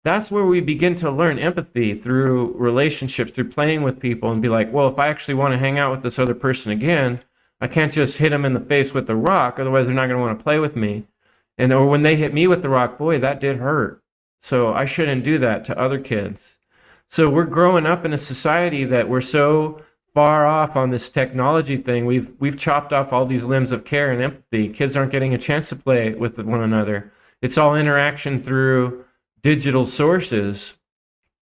That's where we begin to learn empathy through relationships, through playing with people, and be like, well, if I actually want to hang out with this other person again, I can't just hit them in the face with a rock. Otherwise, they're not going to want to play with me. Or when they hit me with the rock, boy, that did hurt. So I shouldn't do that to other kids. So we're growing up in a society that we're so far off on this technology thing. We've chopped off all these limbs of care and empathy. Kids aren't getting a chance to play with one another. It's all interaction through digital sources.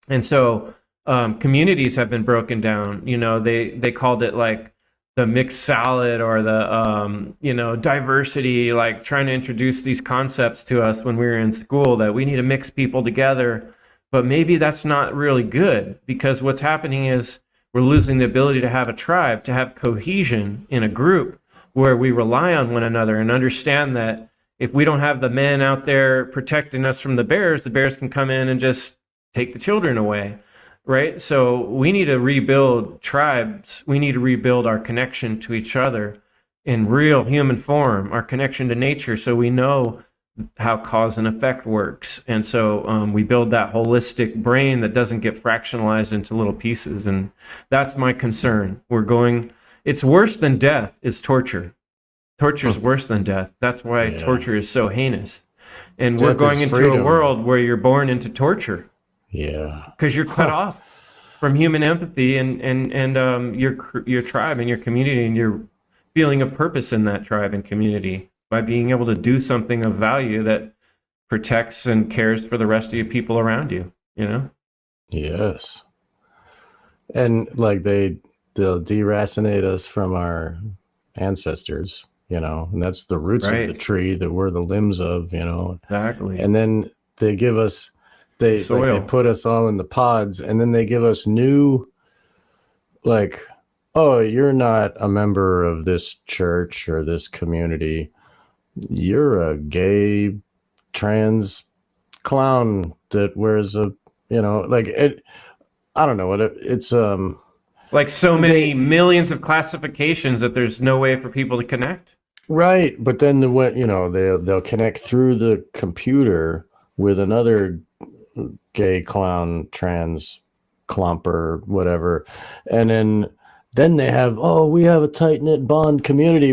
And so communities have been broken down. They called it like the mixed salad or the diversity, like trying to introduce these concepts to us when we were in school, that we need to mix people together. But maybe that's not really good, because what's happening is we're losing the ability to have a tribe, to have cohesion in a group where we rely on one another and understand that if we don't have the men out there protecting us from the bears can come in and just take the children away, right? So we need to rebuild tribes. We need to rebuild our connection to each other in real human form, our connection to nature, so we know how cause and effect works. And so we build that holistic brain that doesn't get fractionalized into little pieces. And that's my concern. It's worse than death is torture. Torture is worse than death. That's why torture is so heinous. And we're going into a world where you're born into torture. Yeah. Because you're cut off from human empathy and your tribe and your community and your feeling of purpose in that tribe and community, by being able to do something of value that protects and cares for the rest of your people around you, Yes. And like they'll deracinate us from our ancestors, and that's the roots of the tree that we're the limbs of, Exactly. And then they give us, they put us all in the pods, and then they give us new, like, oh, you're not a member of this church or this community. You're a gay trans clown that wears a, like it. I don't know what it's like so many millions of classifications that there's no way for people to connect. Right, but then they'll connect through the computer with another gay clown trans clumper whatever, and then they have, we have a tight knit bond community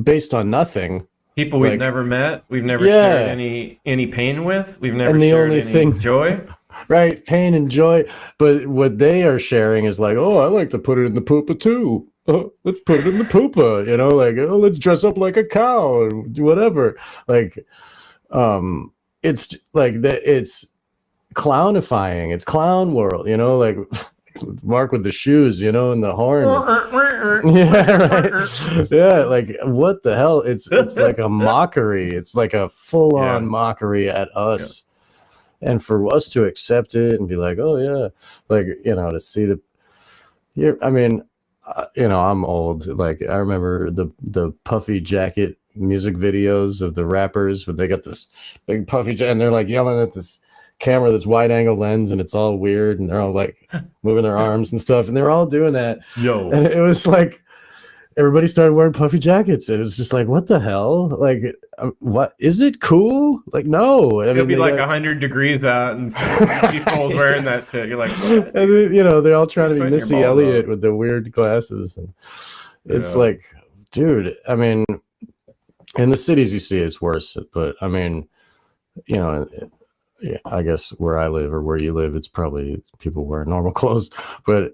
based on nothing. People we've never met, we've never shared any pain with, we've never shared any joy. Right, pain and joy. But what they are sharing is like, I like to put it in the poopa too. Let's put it in the poopa, let's dress up like a cow and whatever. Like, it's like that. It's clownifying. It's clown world, like Mark with the shoes, and the horn. Yeah, right. Yeah, like what the hell? It's like a mockery. It's like a full-on mockery at us. Yeah. And for us to accept it and be like, oh yeah, like, to see I'm old. Like, I remember the puffy jacket music videos of the rappers where they got this big puffy jacket and they're like yelling at this camera, this wide angle lens, and it's all weird, and they're all like moving their arms and stuff, and they're all doing that. And it was like everybody started wearing puffy jackets. It was just like, what the hell? Like, what is it cool? Like, no. It'll be like 100 degrees out, and people's wearing that shit. You're like, what? And they're all trying to be Missy Elliott with the weird glasses, and it's like, dude. I mean, in the cities you see it's worse, but I mean, yeah, I guess where I live or where you live, it's probably people wear normal clothes, but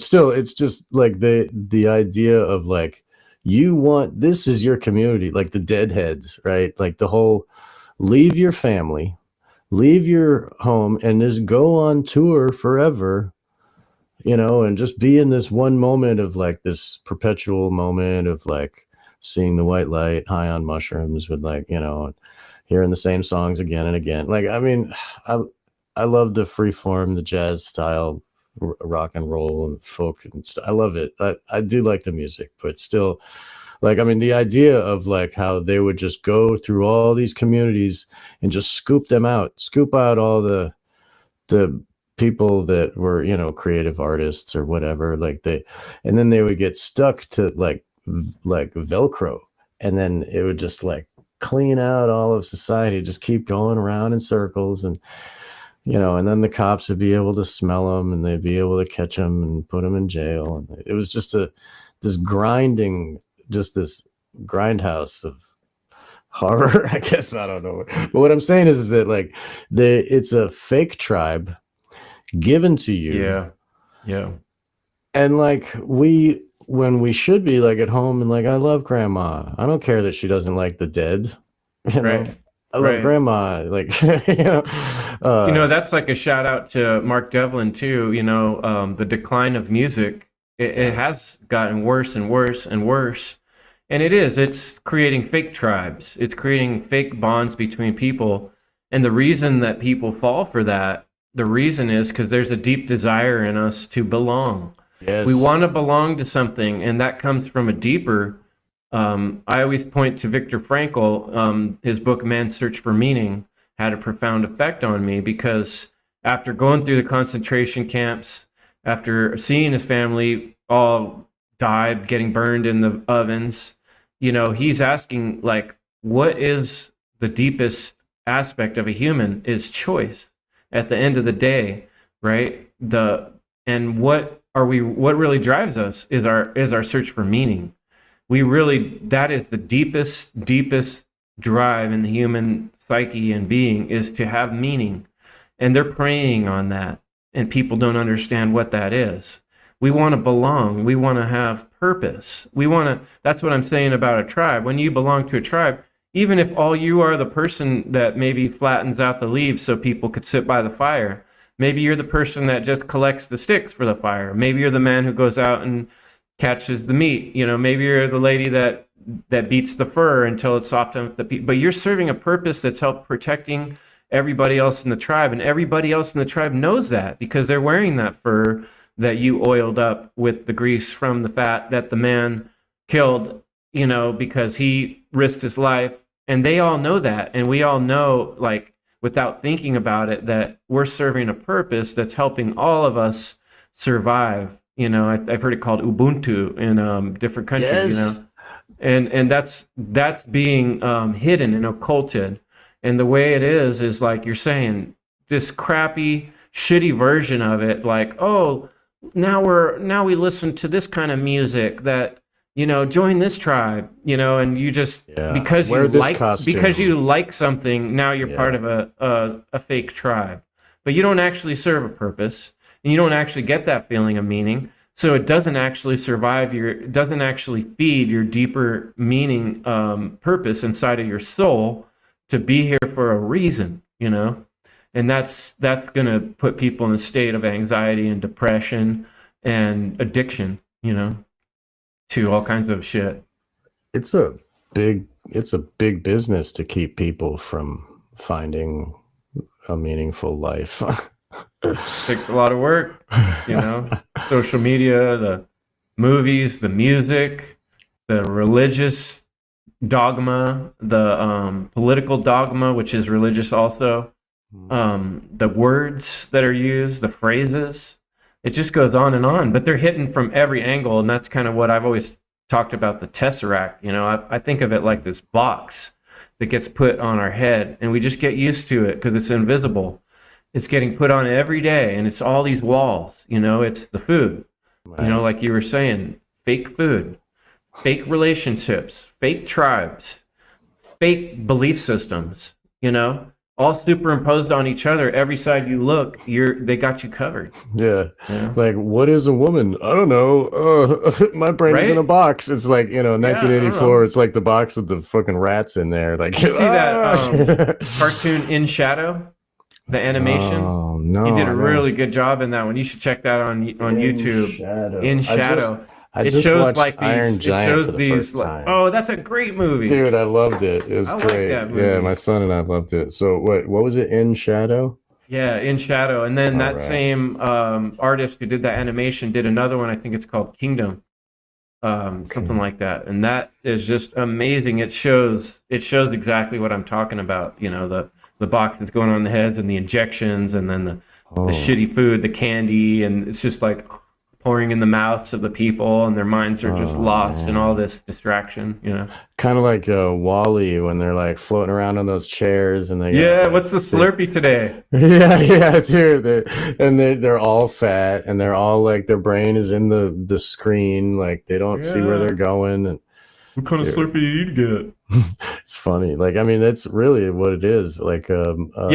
still, it's just like the idea of like you want this is your community, like the deadheads, right? Like the whole leave your family, leave your home, and just go on tour forever, and just be in this one moment of like this perpetual moment of like seeing the white light high on mushrooms with like, hearing the same songs again and again. Like, I mean, I love the free form, the jazz style, rock and roll and folk and I love it. I do like the music, but still, like, I mean, the idea of like how they would just go through all these communities and just scoop out all the people that were, creative artists or whatever, like and then they would get stuck to like Velcro, and then it would just like clean out all of society, just keep going around in circles, and then the cops would be able to smell them and they'd be able to catch them and put them in jail. And it was just this grinding, just this grindhouse of horror, I guess. I don't know. But what I'm saying is that like it's a fake tribe given to you. Yeah. Yeah. And like when we should be like at home and like, I love grandma. I don't care that she doesn't like the dead. Right. I love grandma. Like, That's like a shout out to Mark Devlin too. The decline of music, it has gotten worse and worse and worse. And it's creating fake tribes. It's creating fake bonds between people. And the reason that people fall for that, the reason is because there's a deep desire in us to belong. yes. We want to belong to something, and that comes from a deeper. I always point to Viktor Frankl. His book Man's Search for Meaning had a profound effect on me because after going through the concentration camps, after seeing his family all die, getting burned in the ovens, he's asking like, what is the deepest aspect of a human is choice at the end of the day, right? And what really drives us is our search for meaning. That is the deepest drive in the human psyche and being, is to have meaning. And they're preying on that, and people don't understand what that is. We want to belong. We want to have purpose. That's what I'm saying about a tribe. When you belong to a tribe, even if all you are the person that maybe flattens out the leaves so people could sit by the fire, maybe you're the person that just collects the sticks for the fire. Maybe you're the man who goes out and catches the meat. Maybe you're the lady that beats the fur until it's soft enough. But you're serving a purpose that's helped protecting everybody else in the tribe, and everybody else in the tribe knows that because they're wearing that fur that you oiled up with the grease from the fat that the man killed, because he risked his life. And they all know that. And we all know, like, without thinking about it, that we're serving a purpose that's helping all of us survive. I've heard it called Ubuntu in different countries, yes. And that's being hidden and occulted. And the way it is like you're saying, this crappy, shitty version of it, like, oh, now we listen to this kind of music that, join this tribe, and you just, because you like something, now you're part of a fake tribe. But you don't actually serve a purpose, and you don't actually get that feeling of meaning. So it doesn't actually doesn't actually feed your deeper meaning, purpose inside of your soul to be here for a reason, and that's going to put people in a state of anxiety and depression and addiction, to all kinds of shit. It's a big business to keep people from finding a meaningful life. Takes a lot of work, social media, the movies, the music, the religious dogma, the political dogma, which is religious also, the words that are used, the phrases. It just goes on and on, but they're hitting from every angle, and that's kind of what I've always talked about, the tesseract. I think of it like this box that gets put on our head, and we just get used to it because it's invisible. It's getting put on every day, and it's all these walls. It's the food, Right. Like you were saying, fake food, fake relationships, fake tribes, fake belief systems, all superimposed on each other. Every side you look, they got you covered. Yeah. Yeah. Like, what is a woman? I don't know. My brain is in a Right? box. It's like, Yeah, I don't 1984. know. It's like the box with the fucking rats in there. Like, You see that ah! cartoon In Shadow, the animation? Oh, He did no, a I know. really good job in that one. You should check that on In YouTube. In Shadow. Shadow. I It just shows watched like Iron these. It Giant for shows the these first like. time. Oh, that's a great movie. Dude, I loved it. It was I like great. that Yeah, my movie. son and I loved it. So what was it? In Shadow? Yeah, In Shadow. And then All that right. same artist who did that animation did another one. I think it's called Kingdom, something Okay. like that. And that is just amazing. It shows exactly what I'm talking about. The box that's going on the heads and the injections, and then the Oh, shitty food, the candy, and it's just like pouring in the mouths of the people, and their minds are just oh lost in all man. this distraction. Kind of like Wally when they're like floating around on those chairs and they got Yeah, like what's the they, Slurpee today? yeah, yeah, dude. They're all fat and they're all like their brain is in the screen, like they don't see where they're Yeah. going. And What kind of dude, Slurpee do you get? it's funny. Like I mean, that's really what it is. Like Yeah,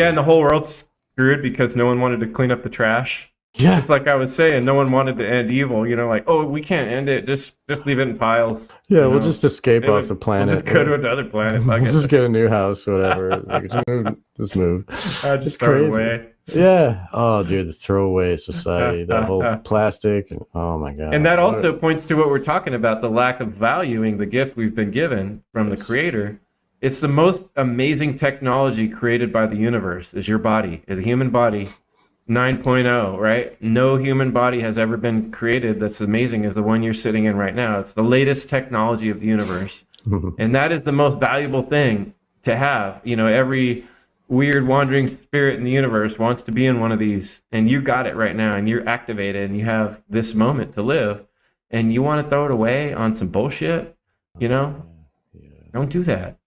and the whole world's screwed because no one wanted to clean up the trash. yeah, Just like I was saying, no one wanted to end evil. Like, oh, we can't end it. Just leave it in piles. yeah. You We'll know, just escape off the we'll just planet. go to another planet. We'll Fuck just it. get a new house, whatever. Like, just move. I just It's throw it crazy. away. Yeah. Oh, dude, the throwaway society, that whole And plastic, and oh my god, that what? also points to what we're talking about, the lack of valuing the gift we've been given from the Yes. creator. It's the most amazing technology created by the universe is your body, is a human body. 9.0, right? No human body has ever been created that's amazing as the one you're sitting in right now. It's the latest technology of the universe. And that is the most valuable thing to have. Every weird wandering spirit in the universe wants to be in one of these, and you got it right now, and you're activated, and you have this moment to live, and you want to throw it away on some bullshit, you know? Don't do that.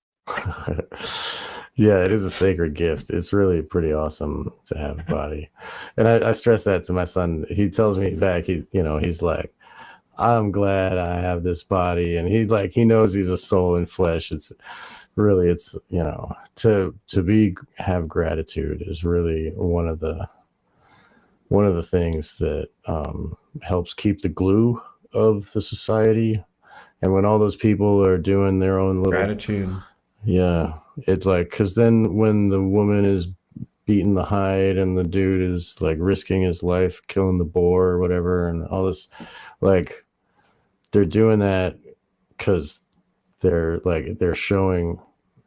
Yeah, it is a sacred gift. It's really pretty awesome to have a body, and I stress that to my son. He tells me back, he's like, "I'm glad I have this body," and he knows he's a soul in flesh. It's really, to have gratitude is really one of the things that helps keep the glue of the society. And when all those people are doing their own little, Gratitude. yeah, it's like, because then when the woman is beating the hide and the dude is like risking his life, killing the boar or whatever, and all this, like, they're doing that because they're showing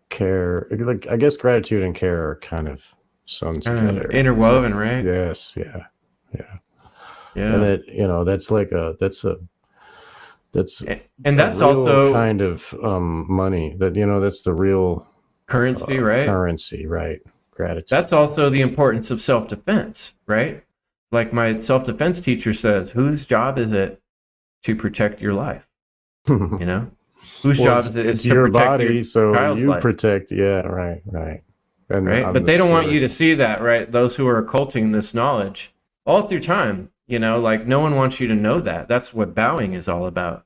care. Like, I guess gratitude and care are kind of sewn Kind of together. So, interwoven, right? yes, yeah, yeah. And Yeah. that's And a that's real also kind of money that's the real currency, right? currency, right? Gratitude. That's also the importance of self-defense, right? Like my self-defense teacher says, whose job is it to protect your life? You know, whose Well, job it's, is it it's to your protect your body, so child's you life, protect. Yeah, right, right. And right? I'm But the they don't want you steward. to see that, right? Those who are occulting this knowledge all through time, like no one wants you to know that. That's what bowing is all about.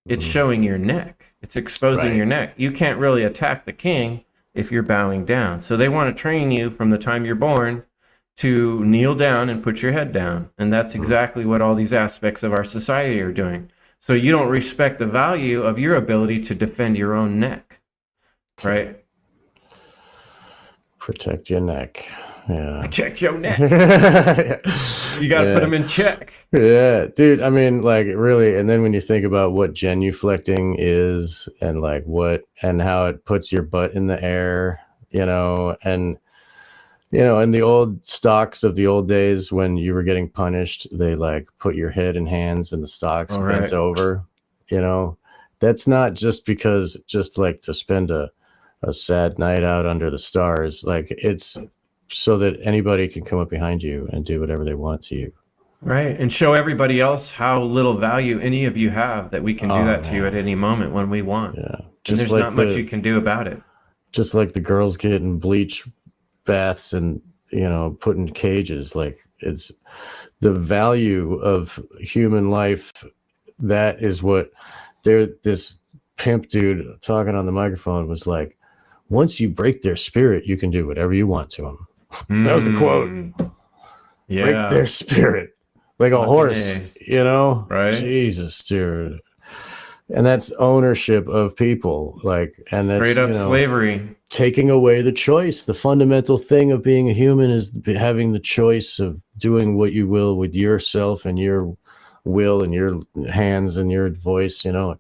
It's Mhm. showing your neck. It's exposing Right. your neck. You can't really attack the king if you're bowing down. So they want to train you from the time you're born to kneel down and put your head down. And that's Mhm. exactly what all these aspects of our society are doing. So you don't respect the value of your ability to defend your own neck, right? Protect your neck. Yeah. Protect your neck. You got to put Yeah. them in check. Yeah, dude. I mean, like, really. And then when you think about what genuflecting is, and like and how it puts your butt in the air, and in the old stocks of the old days when you were getting punished, they like put your head and hands in the stocks All bent right. over. That's not just like to spend a sad night out under the stars. Like, it's so that anybody can come up behind you and do whatever they want to you. Right. And show everybody else how little value any of you have, that we can do Oh that to you at man, any moment when we want. yeah. And there's not much you can do about it. Just like the girls getting bleach baths and put in cages. Like, it's the value of human life. That is what this pimp dude talking on the microphone was like. once you break their spirit, you can do whatever you want to them. That was the quote. Yeah. Break their spirit like a horse, you know? Right. Jesus, dude. And that's ownership of people, like, and that's straight up slavery. Taking away the choice. The fundamental thing of being a human is having the choice of doing what you will with yourself and your will and your hands and your voice, you know.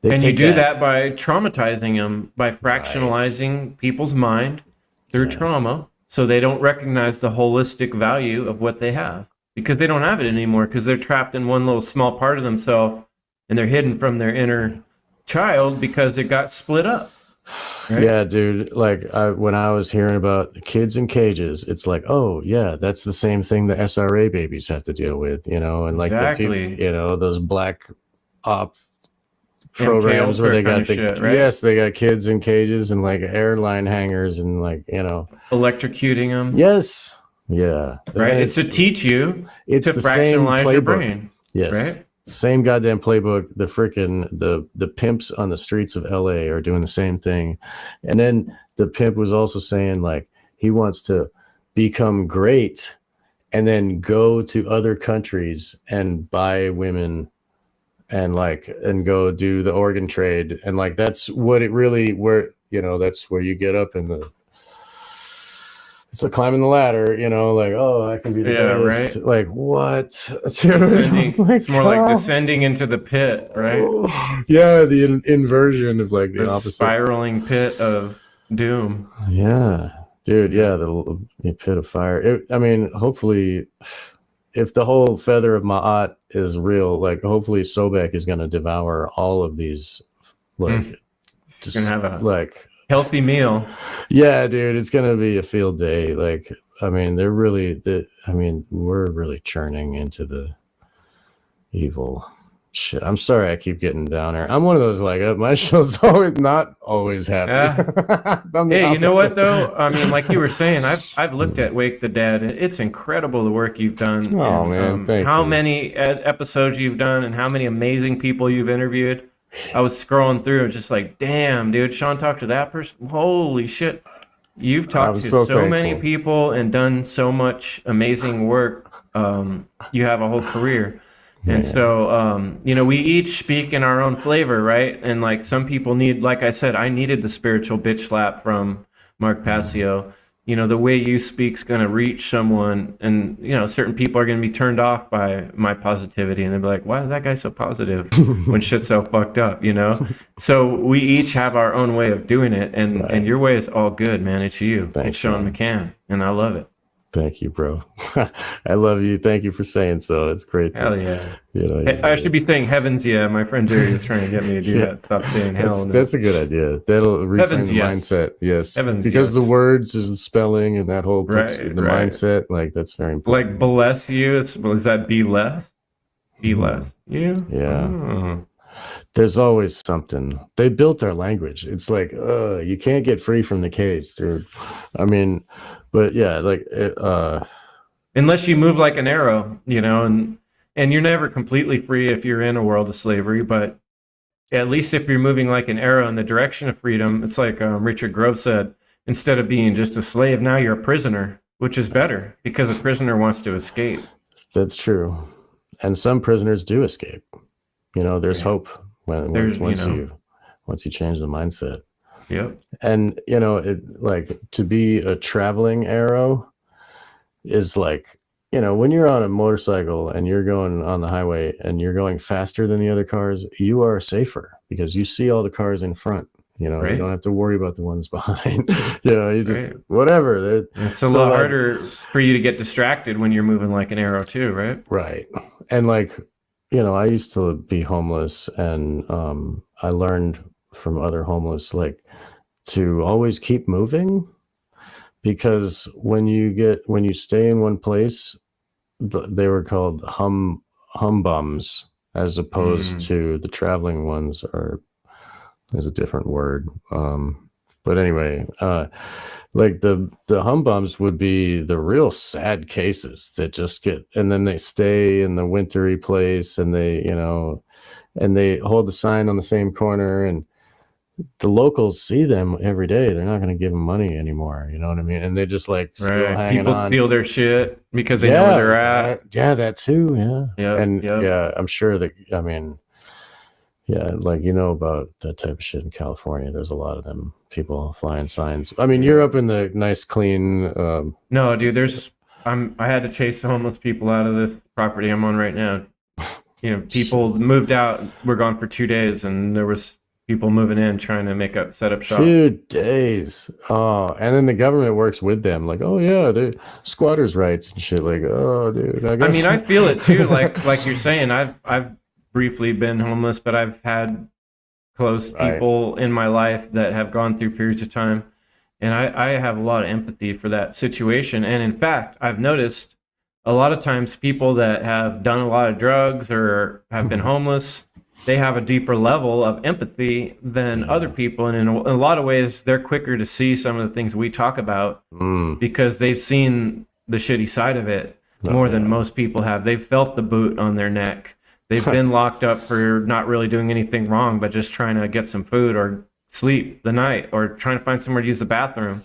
And you do that by traumatizing them, by fractionalizing people's mind through trauma, so they don't recognize the holistic value of what they have, because they don't have it anymore, because they're trapped in one little small part of themselves, and they're hidden from their inner child because it got split up. Right? Yeah, dude. Like when I was hearing about kids in cages, it's like, oh yeah, that's the same thing the SRA babies have to deal with, you know, and like the people, you know, those black op programs where they got shit, right? Yes, they got kids in cages and like airline hangars and like, you know, electrocuting them. Yes. Yeah. Right. It's to teach you to fractionalize your brain. Yes. Right. Same goddamn playbook. The freaking the pimps on the streets of LA are doing the same thing. And then the pimp was also saying like he wants to become great and then go to other countries and buy women and go do the organ trade. And like that's what it really where, you know, that's where you get up in the it's like climbing the ladder, you know, like, oh, I can be the greatest. Right? Like, what? It's more like descending into the pit, right? Yeah, the inversion of like the opposite. Spiraling pit of doom. Yeah, dude, yeah, the pit of fire. I mean, hopefully, if the whole feather of Ma'at is real, like, hopefully Sobek is going to devour all of these, like, just going to have a healthy meal. Yeah, dude, it's gonna be a field day. Like, I mean, we're really churning into the evil shit. I'm sorry I keep getting down there. I'm one of those like my show's not always happy. Yeah. Hey, you know what though? I mean, like you were saying, I've looked at Wake the Dead. It's incredible the work you've done. Oh man, thank you. How many episodes you've done and how many amazing people you've interviewed. I was scrolling through and just like, damn, dude, Sean talked to that person. Holy shit. You've talked to so many people and done so much amazing work. You have a whole career. And so, you know, we each speak in our own flavor, right? And like some people need, like I said, I needed the spiritual bitch slap from Mark Passio. You know, the way you speak's going to reach someone, and, you know, certain people are going to be turned off by my positivity, and they'll be like, why is that guy so positive when shit's so fucked up, you know? So we each have our own way of doing it, and your way is all good, man. It's you. Thanks, it's Sean McCann, and I love it. Thank you, bro. I love you. Thank you for saying so. It's great. Hell yeah. You know, I should be saying heavens, yeah. My friend Jerry is trying to get me to do that. Stop saying hell. That's a good idea. That'll reframe the mindset. Yes. Heavens, because the words and spelling and that whole mindset, like that's very important. Like bless you. Is that be less? Be less. You? Yeah. Oh. There's always something. They built our language. It's like, you can't get free from the cage, dude. I mean, but yeah, like unless you move like an arrow, you know, and you're never completely free if you're in a world of slavery, but at least if you're moving like an arrow in the direction of freedom, it's like Richard Grove said, instead of being just a slave, now you're a prisoner, which is better because a prisoner wants to escape. That's true. And some prisoners do escape. You know, there's hope once you change the mindset. Yep. And, you know, it like to be a traveling arrow is like, you know, when you're on a motorcycle and you're going on the highway and you're going faster than the other cars, you are safer because you see all the cars in front. You know, you don't have to worry about the ones behind. You know, you just whatever. It's a lot harder for you to get distracted when you're moving like an arrow too, right? Right. And like, you know, I used to be homeless, and I learned from other homeless like to always keep moving, because when you stay in one place, they were called hum bums, as opposed to the traveling ones there's a different word. But anyway, like the hum bums would be the real sad cases that just and then they stay in the wintry place, and they, you know, and they hold the sign on the same corner, and the locals see them every day. They're not going to give them money anymore. You know what I mean? And they just like still Right. hanging People on. steal their shit because they know where they're at. That too. Yeah. Yep. And Yep. yeah, I'm sure that, I mean, yeah, like about that type of shit in California. There's a lot of them people flying signs. I mean, you're up in the nice, clean. No, dude, I had to chase the homeless people out of this property I'm on right now. People moved out, we're gone for 2 days, and there was people moving in trying to set up shop. 2 days. Oh, and then the government works with them, like, oh yeah, they squatters' rights and shit. Like, oh, dude, I guess. I mean, I feel it too. Like you're saying, I've briefly been homeless, but I've had close people in my life that have gone through periods of time, and I have a lot of empathy for that situation. And in fact, I've noticed a lot of times people that have done a lot of drugs or have been homeless, they have a deeper level of empathy than other people. And in a lot of ways, they're quicker to see some of the things we talk about because they've seen the shitty side of it more than most people have. They've felt the boot on their neck. They've been locked up for not really doing anything wrong, but just trying to get some food or sleep the night or trying to find somewhere to use the bathroom.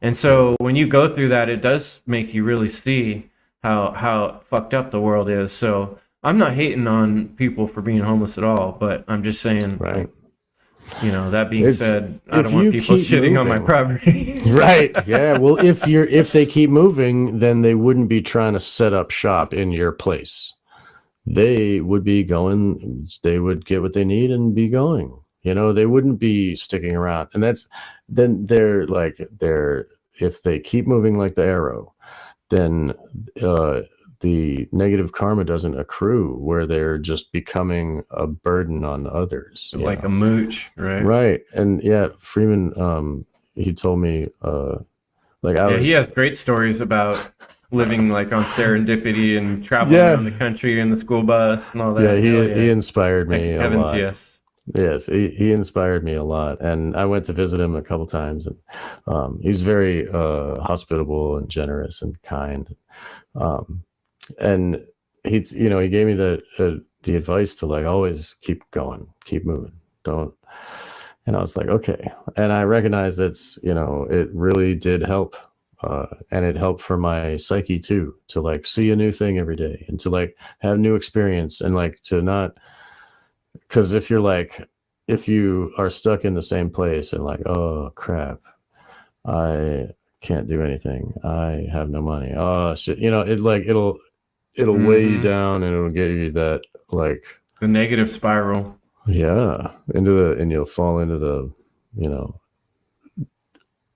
And so when you go through that, it does make you really see how fucked up the world is. So I'm not hating on people for being homeless at all, but I'm just saying, right. That being said, I don't want people shitting on my property. Right. Yeah. Well, if they keep moving, then they wouldn't be trying to set up shop in your place. They would be going, they would get what they need and be going. They wouldn't be sticking around. And if they keep moving like the arrow, then the negative karma doesn't accrue where they're just becoming a burden on others. Like a mooch, right? Right. And yeah, Freeman, he told me, he has great stories about living like on serendipity and traveling around the country in the school bus and all that. Yeah, he inspired me a lot. Yes. Yes, he inspired me a lot, and I went to visit him a couple times, and he's very hospitable and generous and kind, and he gave me the advice to like always keep going, keep moving, don't. And I was like, okay, and I recognized it really did help, and it helped for my psyche too, to like see a new thing every day and to like have new experience and like to not. Because if you are stuck in the same place and like, oh crap, I can't do anything, I have no money, oh shit, it'll weigh you down and it'll get you that like the negative spiral. Yeah, and you'll fall into the,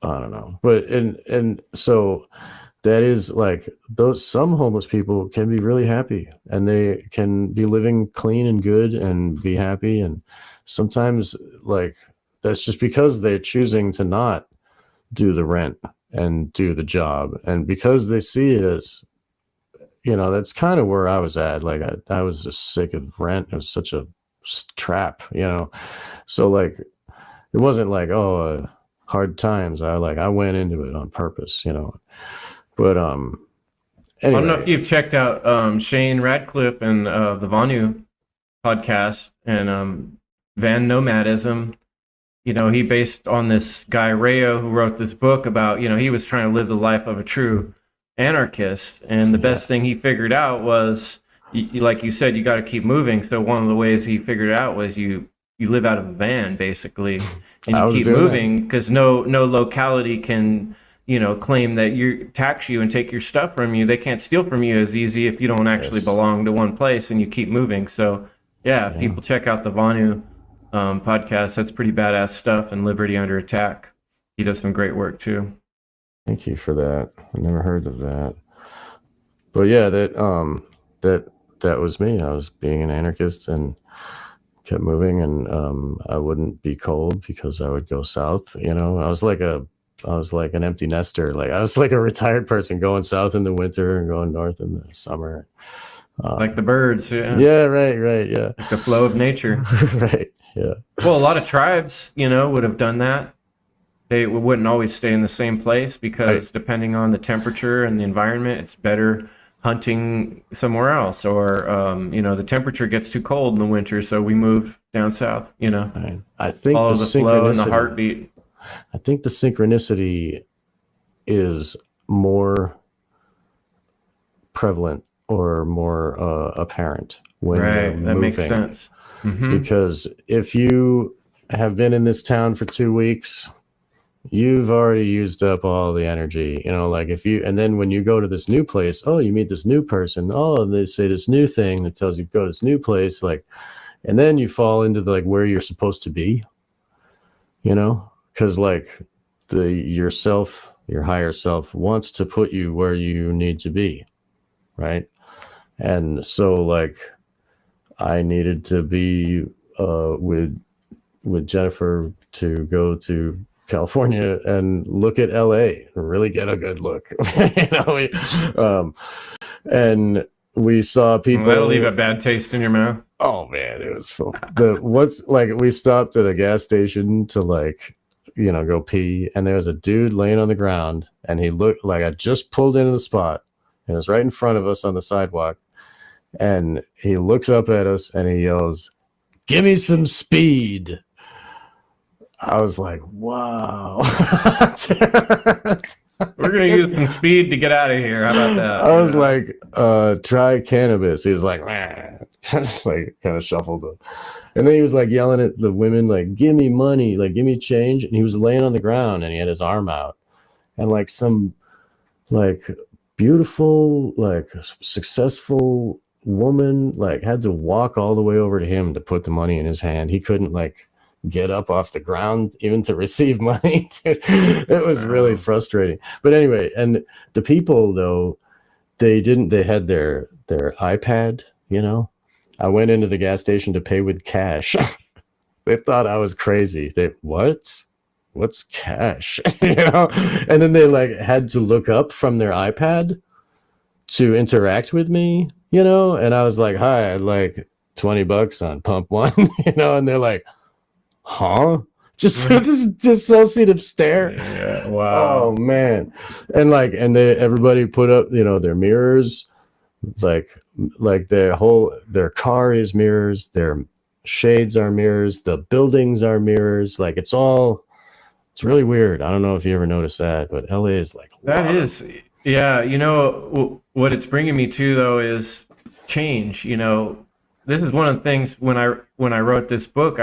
I don't know, but and so that is like some homeless people can be really happy and they can be living clean and good and be happy. And sometimes like that's just because they're choosing to not do the rent and do the job. And because they see it as, that's kind of where I was at. Like I was just sick of rent. It was such a trap, so like, it wasn't like, hard times. I went into it on purpose, but anyway. I don't know if you've checked out Shane Radcliffe and the Vanu podcast and Van Nomadism. He based on this guy Rayo who wrote this book about, he was trying to live the life of a true anarchist, and the best thing he figured out was, like you said, you got to keep moving. So one of the ways he figured it out was you live out of a van basically, and you keep moving because no locality can claim that you tax you and take your stuff from you. They can't steal from you as easy if you don't actually belong to one place and you keep moving. So people check out the Vanu podcast. That's pretty badass stuff. And Liberty Under Attack, he does some great work too. Thank you for that. I never heard of that. But yeah, that was me. I was being an anarchist and kept moving, and I wouldn't be cold because I would go south. I was like an empty nester. Like I was like a retired person going south in the winter and going north in the summer. Like the birds, yeah. Yeah, right, yeah. Like the flow of nature. Right, yeah. Well, a lot of tribes, would have done that. They wouldn't always stay in the same place because depending on the temperature and the environment, it's better hunting somewhere else, or the temperature gets too cold in the winter, so we move down south. Right. I think the Follow the flow and the synchronicity. heartbeat. I think the synchronicity is more prevalent or more apparent when you're Right, that makes moving. sense. Hmm. Because if you have been in this town for 2 weeks, you've already used up all the energy. Like and then when you go to this new place, oh, you meet this new person. Oh, they say this new thing that tells you go to this new place. Like, and then you fall into like where you're supposed to be, because like your higher self wants to put you where you need to be. Right. And so like I needed to be with Jennifer to go to California and look at LA and really get a good look. And we saw people. Well, that'll leave a bad taste in your mouth. Oh man, it was we stopped at a gas station to go pee, and there was a dude laying on the ground, and he looked like I just pulled into the spot, and it was right in front of us on the sidewalk, and he looks up at us and he yells, "Give me some speed." I was like, wow. We're going to use some speed to get out of here. How about that? I was like, try cannabis. He was like, like kind of shuffled it. And then he was like yelling at the women, like, give me money, like, give me change. And he was laying on the ground and he had his arm out. And like some like beautiful, like successful woman, like had to walk all the way over to him to put the money in his hand. He couldn't like get up off the ground even to receive money. It was really frustrating. But anyway, and the people though, they had their iPad, I went into the gas station to pay with cash. They thought I was crazy. What's cash? And then they like had to look up from their iPad to interact with me, and I was like, hi, I'd like $20 on pump one, and they're like, huh? Just this dissociative stare. Yeah, wow. Oh man. And everybody put up, their mirrors, like their car is mirrors, their shades are mirrors, the buildings are mirrors. Like it's really weird. I don't know if you ever noticed that, but LA is like that is, yeah. What it's bringing me to though is change. This is one of the things when I wrote this book,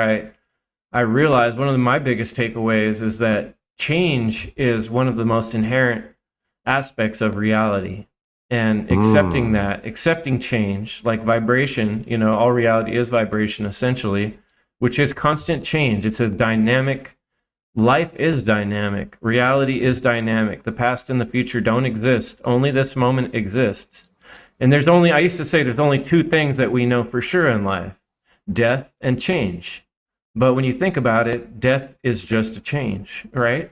I realized one of my biggest takeaways is that change is one of the most inherent aspects of reality, and accepting change, like vibration. All reality is vibration essentially, which is constant change. It's a dynamic. Life is dynamic. Reality is dynamic. The past and the future don't exist. Only this moment exists. And I used to say there's only two things that we know for sure in life: death and change. But when you think about it, death is just a change, right?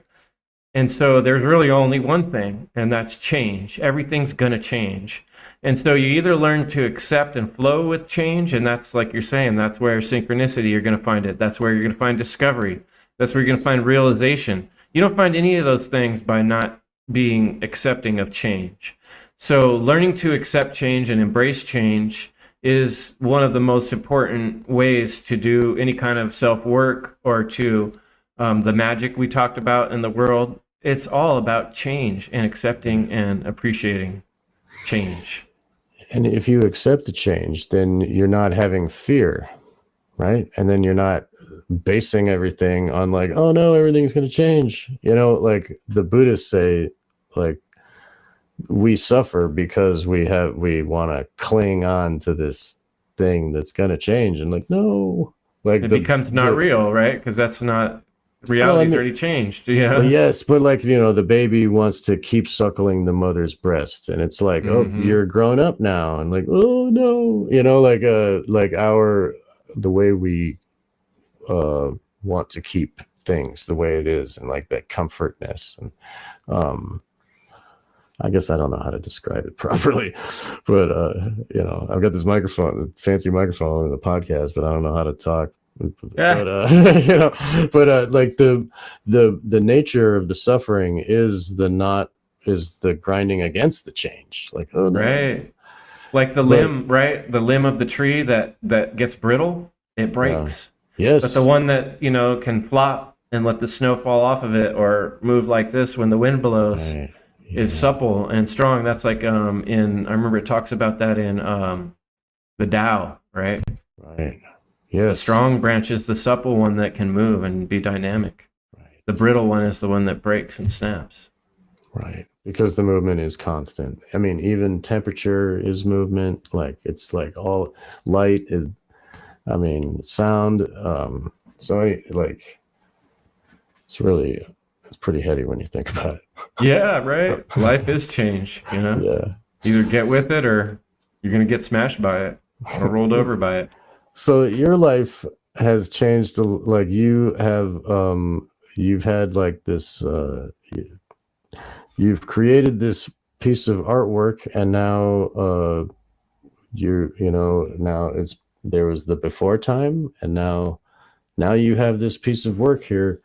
And so there's really only one thing, and that's change. Everything's going to change. And so you either learn to accept and flow with change, and that's like you're saying, that's where synchronicity, you're going to find it. That's where you're going to find discovery. That's where you're going to find realization. You don't find any of those things by not being accepting of change. So learning to accept change and embrace change is one of the most important ways to do any kind of self-work, or to the magic we talked about in the world. It's all about change and accepting and appreciating change. And if you accept the change, then you're not having fear, right? And then you're not basing everything on like, oh no, everything's going to change. Like the Buddhists say, like, we suffer because we want to cling on to this thing that's going to change, and like, no, like it becomes not real, right? Because that's not reality's already changed. Yes, but like, the baby wants to keep suckling the mother's breast, and it's like, oh, you're grown up now, and like, oh no, the way we want to keep things the way it is, and like that comfortness. And I guess I don't know how to describe it properly, but I've got this fancy microphone in the podcast, but I don't know how to talk. Yeah. But like the nature of the suffering is the not is the grinding against the change. Like, oh no. Right. Like the limb, right? The limb of the tree that gets brittle, it breaks. But the Yes. one that, can flop and let the snow fall off of it or move like this when the wind blows Right. is Yeah. supple and strong. That's like I remember it talks about that in the Tao, right? Right. The Yes. strong branch is the supple one that can move and be dynamic. Right. The brittle one is the one that breaks and snaps. Right. Because the movement is constant. I mean, even temperature is movement. Like it's like all light is, I mean, sound. Like it's pretty heady when you think about it. Yeah, right. Life is change, Yeah. Either get with it or you're going to get smashed by it or rolled over by it. So your life has changed. Like you've had like this. You've created this piece of artwork, and now now there was the before time, and now you have this piece of work here,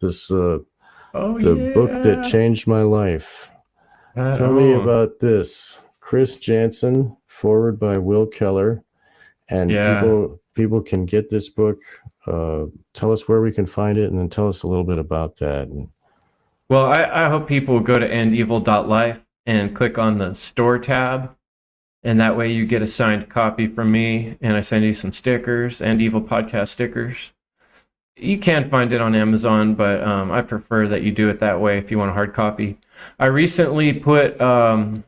this Oh, the book that yeah. changed my life. Tell me Oh, about this. Chris Jansen, forward by Will Keller, and yeah. people can get this book. Tell us where we can find it, and then tell us a little bit about that. Well, I hope people go to endevil.life and click on the store tab. And that way you get a signed copy from me and I send you some stickers, and Evil Podcast stickers. You can find it on Amazon, but I prefer that you do it that way if you want a hard copy. I recently put a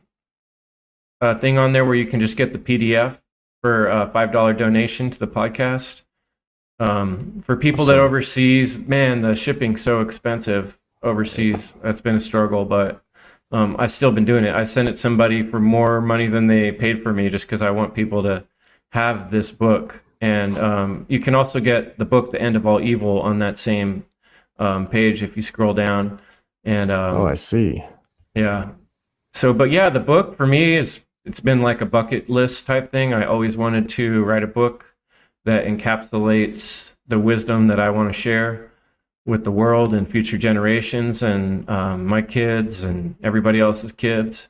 thing on there where you can just get the PDF for a $5 donation to the podcast. For people that overseas, man, the shipping's so expensive overseas. That's been a struggle, but I've still been doing it. I sent it to somebody for more money than they paid for me just because I want people to have this book. And you can also get the book, The End of All Evil, on that same page if you scroll down. And I see. yeah. So, but yeah, the book for me it's been like a bucket list type thing. I always wanted to write a book that encapsulates the wisdom that I want to share with the world and future generations and my kids and everybody else's kids.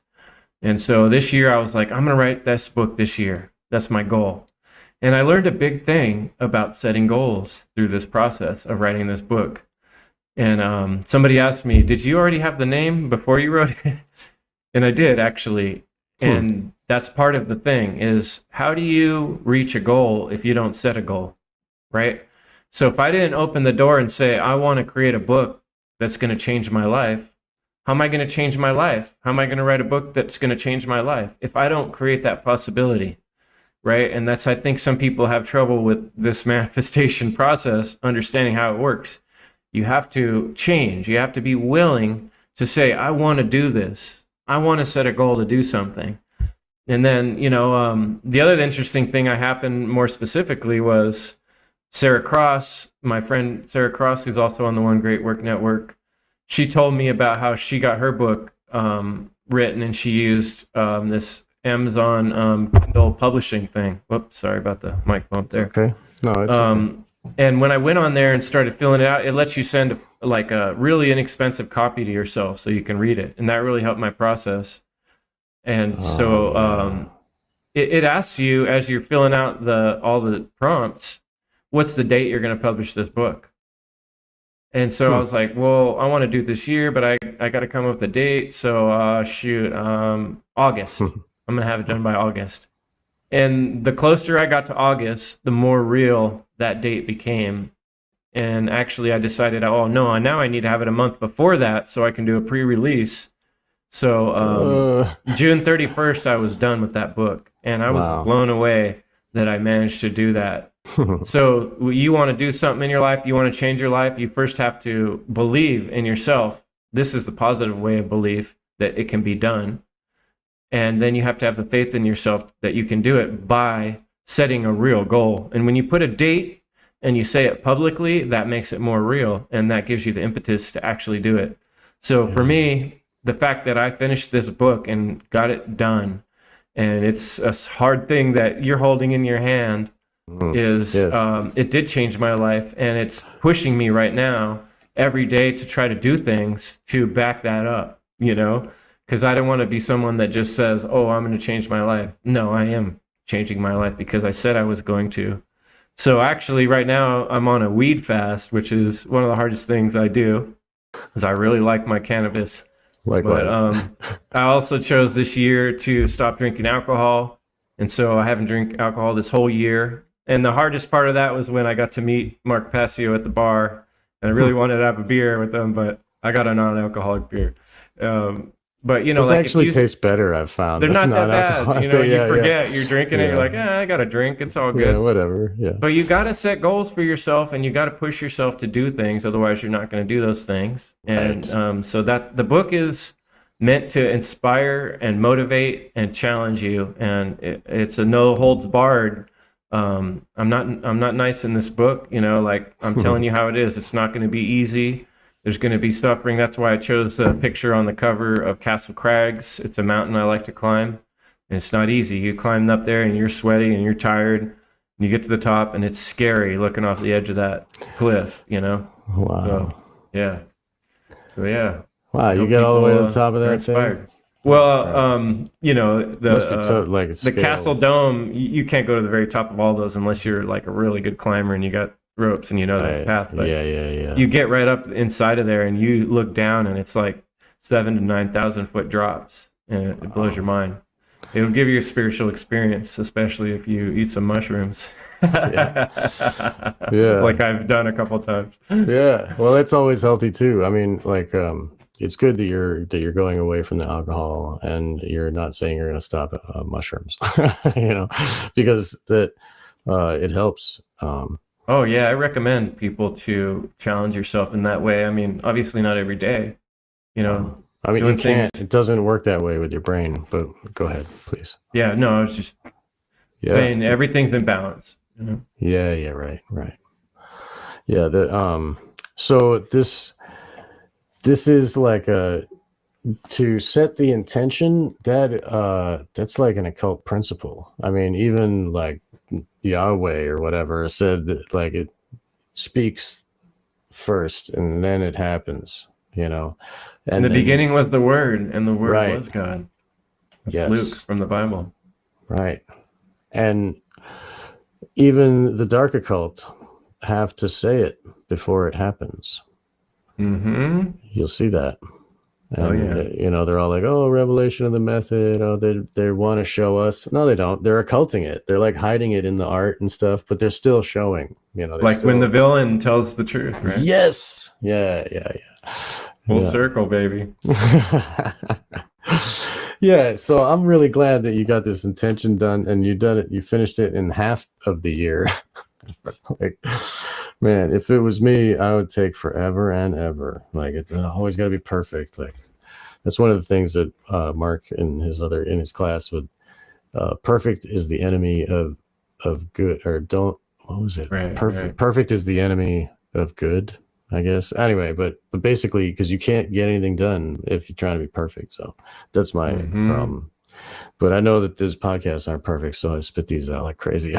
And so this year I was like, I'm going to write this book this year. That's my goal. And I learned a big thing about setting goals through this process of writing this book. And somebody asked me, did you already have the name before you wrote it? And I did, actually. And that's part of the thing is, how do you reach a goal if you don't set a goal, right? So if I didn't open the door and say, I want to create a book that's going to change my life, how am I going to change my life? How am I going to write a book that's going to change my life if I don't create that possibility, right? And that's, I think some people have trouble with this manifestation process, understanding how it works. You have to change. You have to be willing to say, I want to do this. I want to set a goal to do something. And then, the other interesting thing that happened more specifically was Sarah Cross, my friend Sarah Cross, who's also on the One Great Work Network. She told me about how she got her book written, and she used this Amazon Kindle publishing thing. Whoops, sorry about the mic bump there. Okay. No, it's okay. And when I went on there and started filling it out, it lets you send like a really inexpensive copy to yourself so you can read it. And that really helped my process. And so it asks you, as you're filling out all the prompts, what's the date you're going to publish this book? And so I was like, well, I want to do it this year, but I got to come up with a date. So August. I'm going to have it done by August. And the closer I got to August, the more real that date became. And actually, I decided, oh, no, now I need to have it a month before that so I can do a pre-release. So June 31st, I was done with that book. And I was blown away that I managed to do that. So you want to do something in your life, you want to change your life, you first have to believe in yourself. This is the positive way of belief, that it can be done. And then you have to have the faith in yourself that you can do it by setting a real goal. And when you put a date and you say it publicly, that makes it more real, and that gives you the impetus to actually do it. So for me, the fact that I finished this book and got it done, and it's a hard thing that you're holding in your hand, is it did change my life, and it's pushing me right now every day to try to do things to back that up, because I don't want to be someone that just says, "Oh, I'm going to change my life." No, I am changing my life because I said I was going to. So actually, right now I'm on a weed fast, which is one of the hardest things I do, because I really like my cannabis. But Likewise. I also chose this year to stop drinking alcohol, and so I haven't drank alcohol this whole year. And the hardest part of that was when I got to meet Mark Passio at the bar, and I really wanted to have a beer with him, but I got a non-alcoholic beer. But Those like if actually you, taste better, I've found. they're The not that bad. non-alcoholic. You Yeah, yeah, forget you're drinking it, you're yeah, like, I got a drink, it's all yeah. good. Whatever. Yeah. But you got to set goals for yourself, and you got to push yourself to do things. Otherwise, you're not going to do those things. And Right. so that the book is meant to inspire and motivate and challenge you. And it's a no holds barred. I'm not nice in this book. Like I'm telling you how it is. It's not going to be easy. There's going to be suffering. That's why I chose the picture on the cover of Castle Crags. It's a mountain I like to climb. And it's not easy. You climb up there and you're sweaty and you're tired. And you get to the top and it's scary looking off the edge of that cliff. Wow. So, yeah. So, yeah. Wow. I You hope get all the way to people the top of are that thing. inspired. Well, Right. Must be so like a the scale. Castle Dome, you can't go to the very top of all those unless you're like a really good climber and you got ropes and you know the Right. path. But Yeah, yeah, yeah. you get right up inside of there and you look down and it's like 7,000 to 9,000 foot drops, and it blows your mind. It'll give you a spiritual experience, especially if you eat some mushrooms. Yeah. Yeah. Like I've done a couple times. Yeah. Well, that's always healthy too. I mean, like, it's good that you're going away from the alcohol and you're not saying you're going to stop mushrooms, because that it helps. Oh yeah, I recommend people to challenge yourself in that way. I mean, obviously not every day, I mean, you doing can't. things. It doesn't work that way with your brain. But go ahead, please. Yeah, no, I was just Yeah. saying everything's in balance. Yeah. Yeah. Right. Right. Yeah. So this is like to set the intention that's like an occult principle. I mean, even like Yahweh or whatever said that like it speaks first and then it happens, In the and beginning was the Word, and the Word right. was God. That's Luke Yes. from the Bible. Right. And even the dark occult have to say it before it happens. Mm-hmm. You'll see that. Oh And yeah. they're all like, "Oh, revelation of the method. Oh, they want to show us." No, they don't. They're occulting it. They're like hiding it in the art and stuff, but they're still showing. They're Like when the still. villain tells the truth, right? Yes. Yeah. Yeah. Full Yeah. circle, baby. Yeah. Yeah. So I'm really glad that you got this intention done, and you done it. You finished it in half of the year. Like, man, if it was me, I would take forever and ever. Like, it's always got to be perfect. Like, that's one of the things that Mark in his class would. Perfect is the enemy of good, or don't. What was it? Right, Perfect. right. Perfect is the enemy of good, I guess. Anyway, but basically, because you can't get anything done if you're trying to be perfect. So that's my Mm-hmm. problem. But I know that these podcasts aren't perfect, so I spit these out like crazy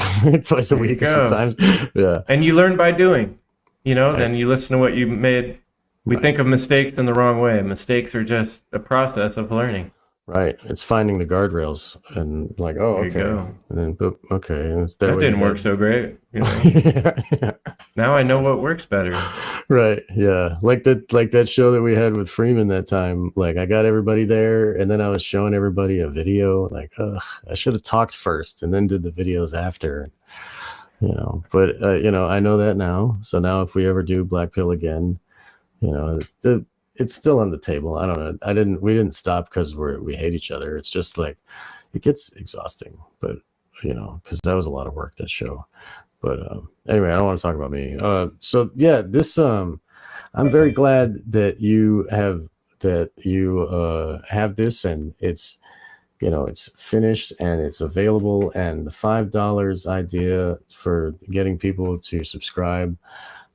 twice a There you week go. sometimes. Yeah. And you learn by doing. Right. Then you listen to what you made. We Right. think of mistakes in the wrong way. Mistakes are just a process of learning. Right. It's finding the guardrails and like, oh, There you okay. go. And then, boop, okay. And it's that That way you didn't work got. so great. Yeah, yeah. Now I know what works better. Right. Yeah. Like that show that we had with Freeman that time. Like I got everybody there and then I was showing everybody a video. Like, I should have talked first and then did the videos after. But I know that now. So now if we ever do Black Pill again, it's still on the table. I don't know. We didn't stop because we hate each other. It's just like it gets exhausting, but because that was a lot of work, that show. But anyway, I don't want to talk about me. So yeah, this I'm very glad that you have this, and it's finished and it's available, and the $5 idea for getting people to subscribe.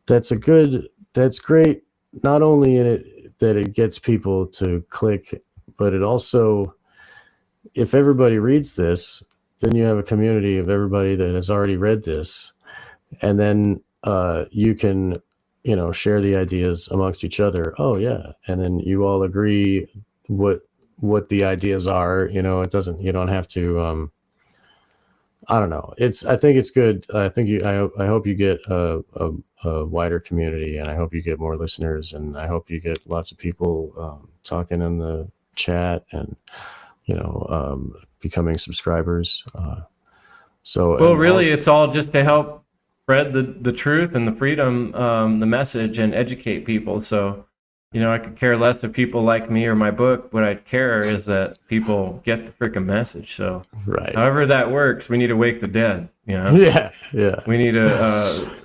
That's great. Not only in it that it gets people to click, but it also, if everybody reads this, then you have a community of everybody that has already read this, and then you can share the ideas amongst each other. Oh yeah, and then you all agree what what the ideas are. You know, you don't have to, I don't know. I think it's good. I hope you get a wider community, and I hope you get more listeners, and I hope you get lots of people talking in the chat, and becoming subscribers. Well, really, it's all just to help spread the truth and the freedom, the message, and educate people. So, I could care less if people like me or my book. What I care is that people get the freaking message. So, right. However that works, we need to wake the dead. Yeah. We need to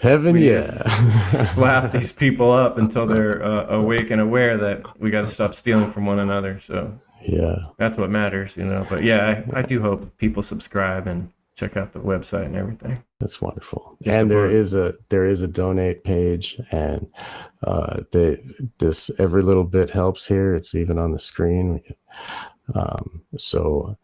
slap these people up until they're awake and aware that we got to stop stealing from one another. So, yeah, that's what matters. But yeah, I do hope people subscribe and check out the website and everything. That's wonderful. And there is a donate page, and this every little bit helps here. It's even on the screen. So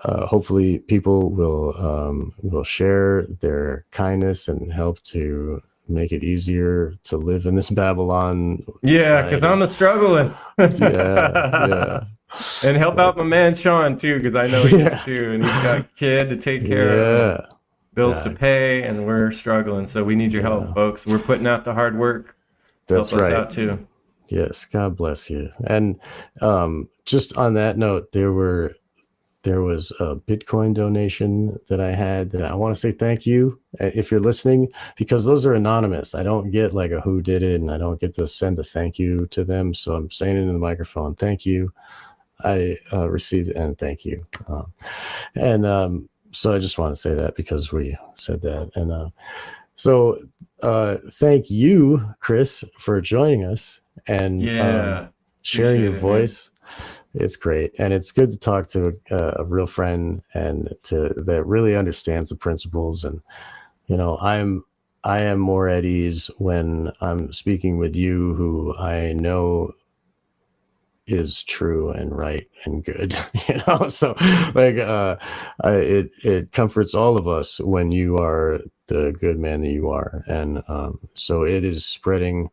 hopefully people will share their kindness and help to make it easier to live in this Babylon. Yeah, because I'm struggling. yeah. And help out my man Sean too, because I know he is too, and he's got a kid to take care of, bills to pay, and we're struggling. So we need your help, folks. We're putting out the hard work. That's help right. us out too. Yes, God bless you. And just on that note, there was a Bitcoin donation that I had that I want to say thank you if you're listening, because those are anonymous. I don't get like a who did it, and I don't get to send a thank you to them. So I'm saying it in the microphone. Thank you. I received it, and thank you. So I just want to say that because we said that. And so thank you, Chris, for joining us and sharing your voice. It's great. And it's good to talk to a real friend and that really understands the principles. And, I am more at ease when I'm speaking with you, who I know is true and right and good, so like it comforts all of us when you are the good man that you are. And so it is spreading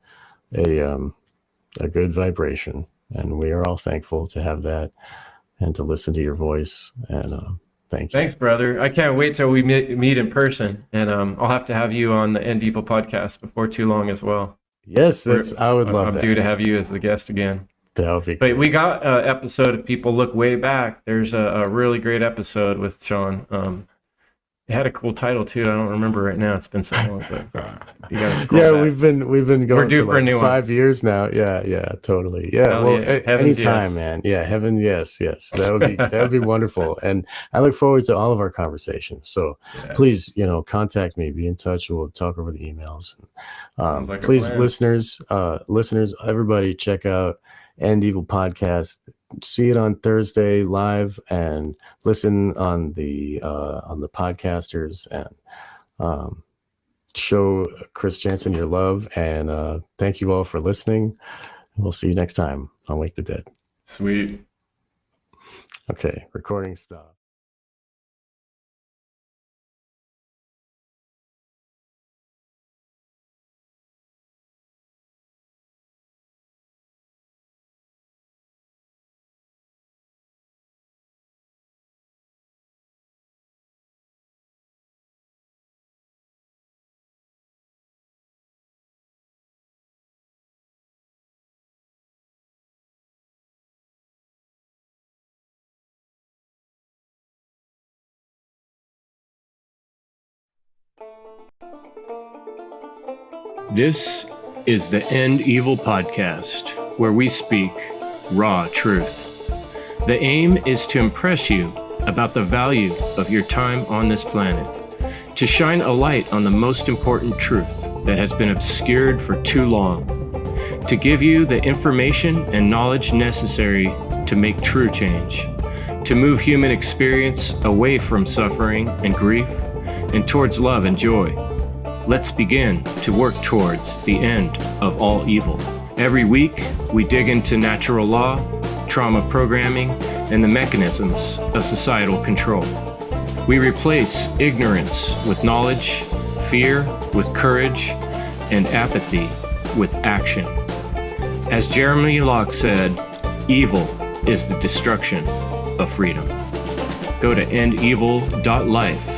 a good vibration, and we are all thankful to have that and to listen to your voice. And thank you. Thanks, brother. I can't wait till we meet in person, and I'll have to have you on the End Evil podcast before too long as well. Yes, I would love that. I'm due to have you as a guest again. But we got an episode, if people look way back, there's a really great episode with Sean. It had a cool title too. I don't remember right now. It's been so long, but you gotta scroll back. we've been going We're due for a new 5 years now. Yeah, totally. Yeah, anytime, man. Yeah, heaven, yes. That would be wonderful. And I look forward to all of our conversations. So please, contact me, be in touch. We'll talk over the emails. Please, listeners, everybody, check out End Evil podcast. See it on Thursday live, and listen on the podcasters, and show Chris Jansen your love. And thank you all for listening. We'll see you next time on Wake the Dead. Sweet. Okay, recording stop. This is the End Evil podcast, where we speak raw truth. The aim is to impress you about the value of your time on this planet, to shine a light on the most important truth that has been obscured for too long, to give you the information and knowledge necessary to make true change, to move human experience away from suffering and grief and towards love and joy. Let's begin to work towards the end of all evil. Every week, we dig into natural law, trauma programming, and the mechanisms of societal control. We replace ignorance with knowledge, fear with courage, and apathy with action. As Jeremy Locke said, evil is the destruction of freedom. Go to endevil.life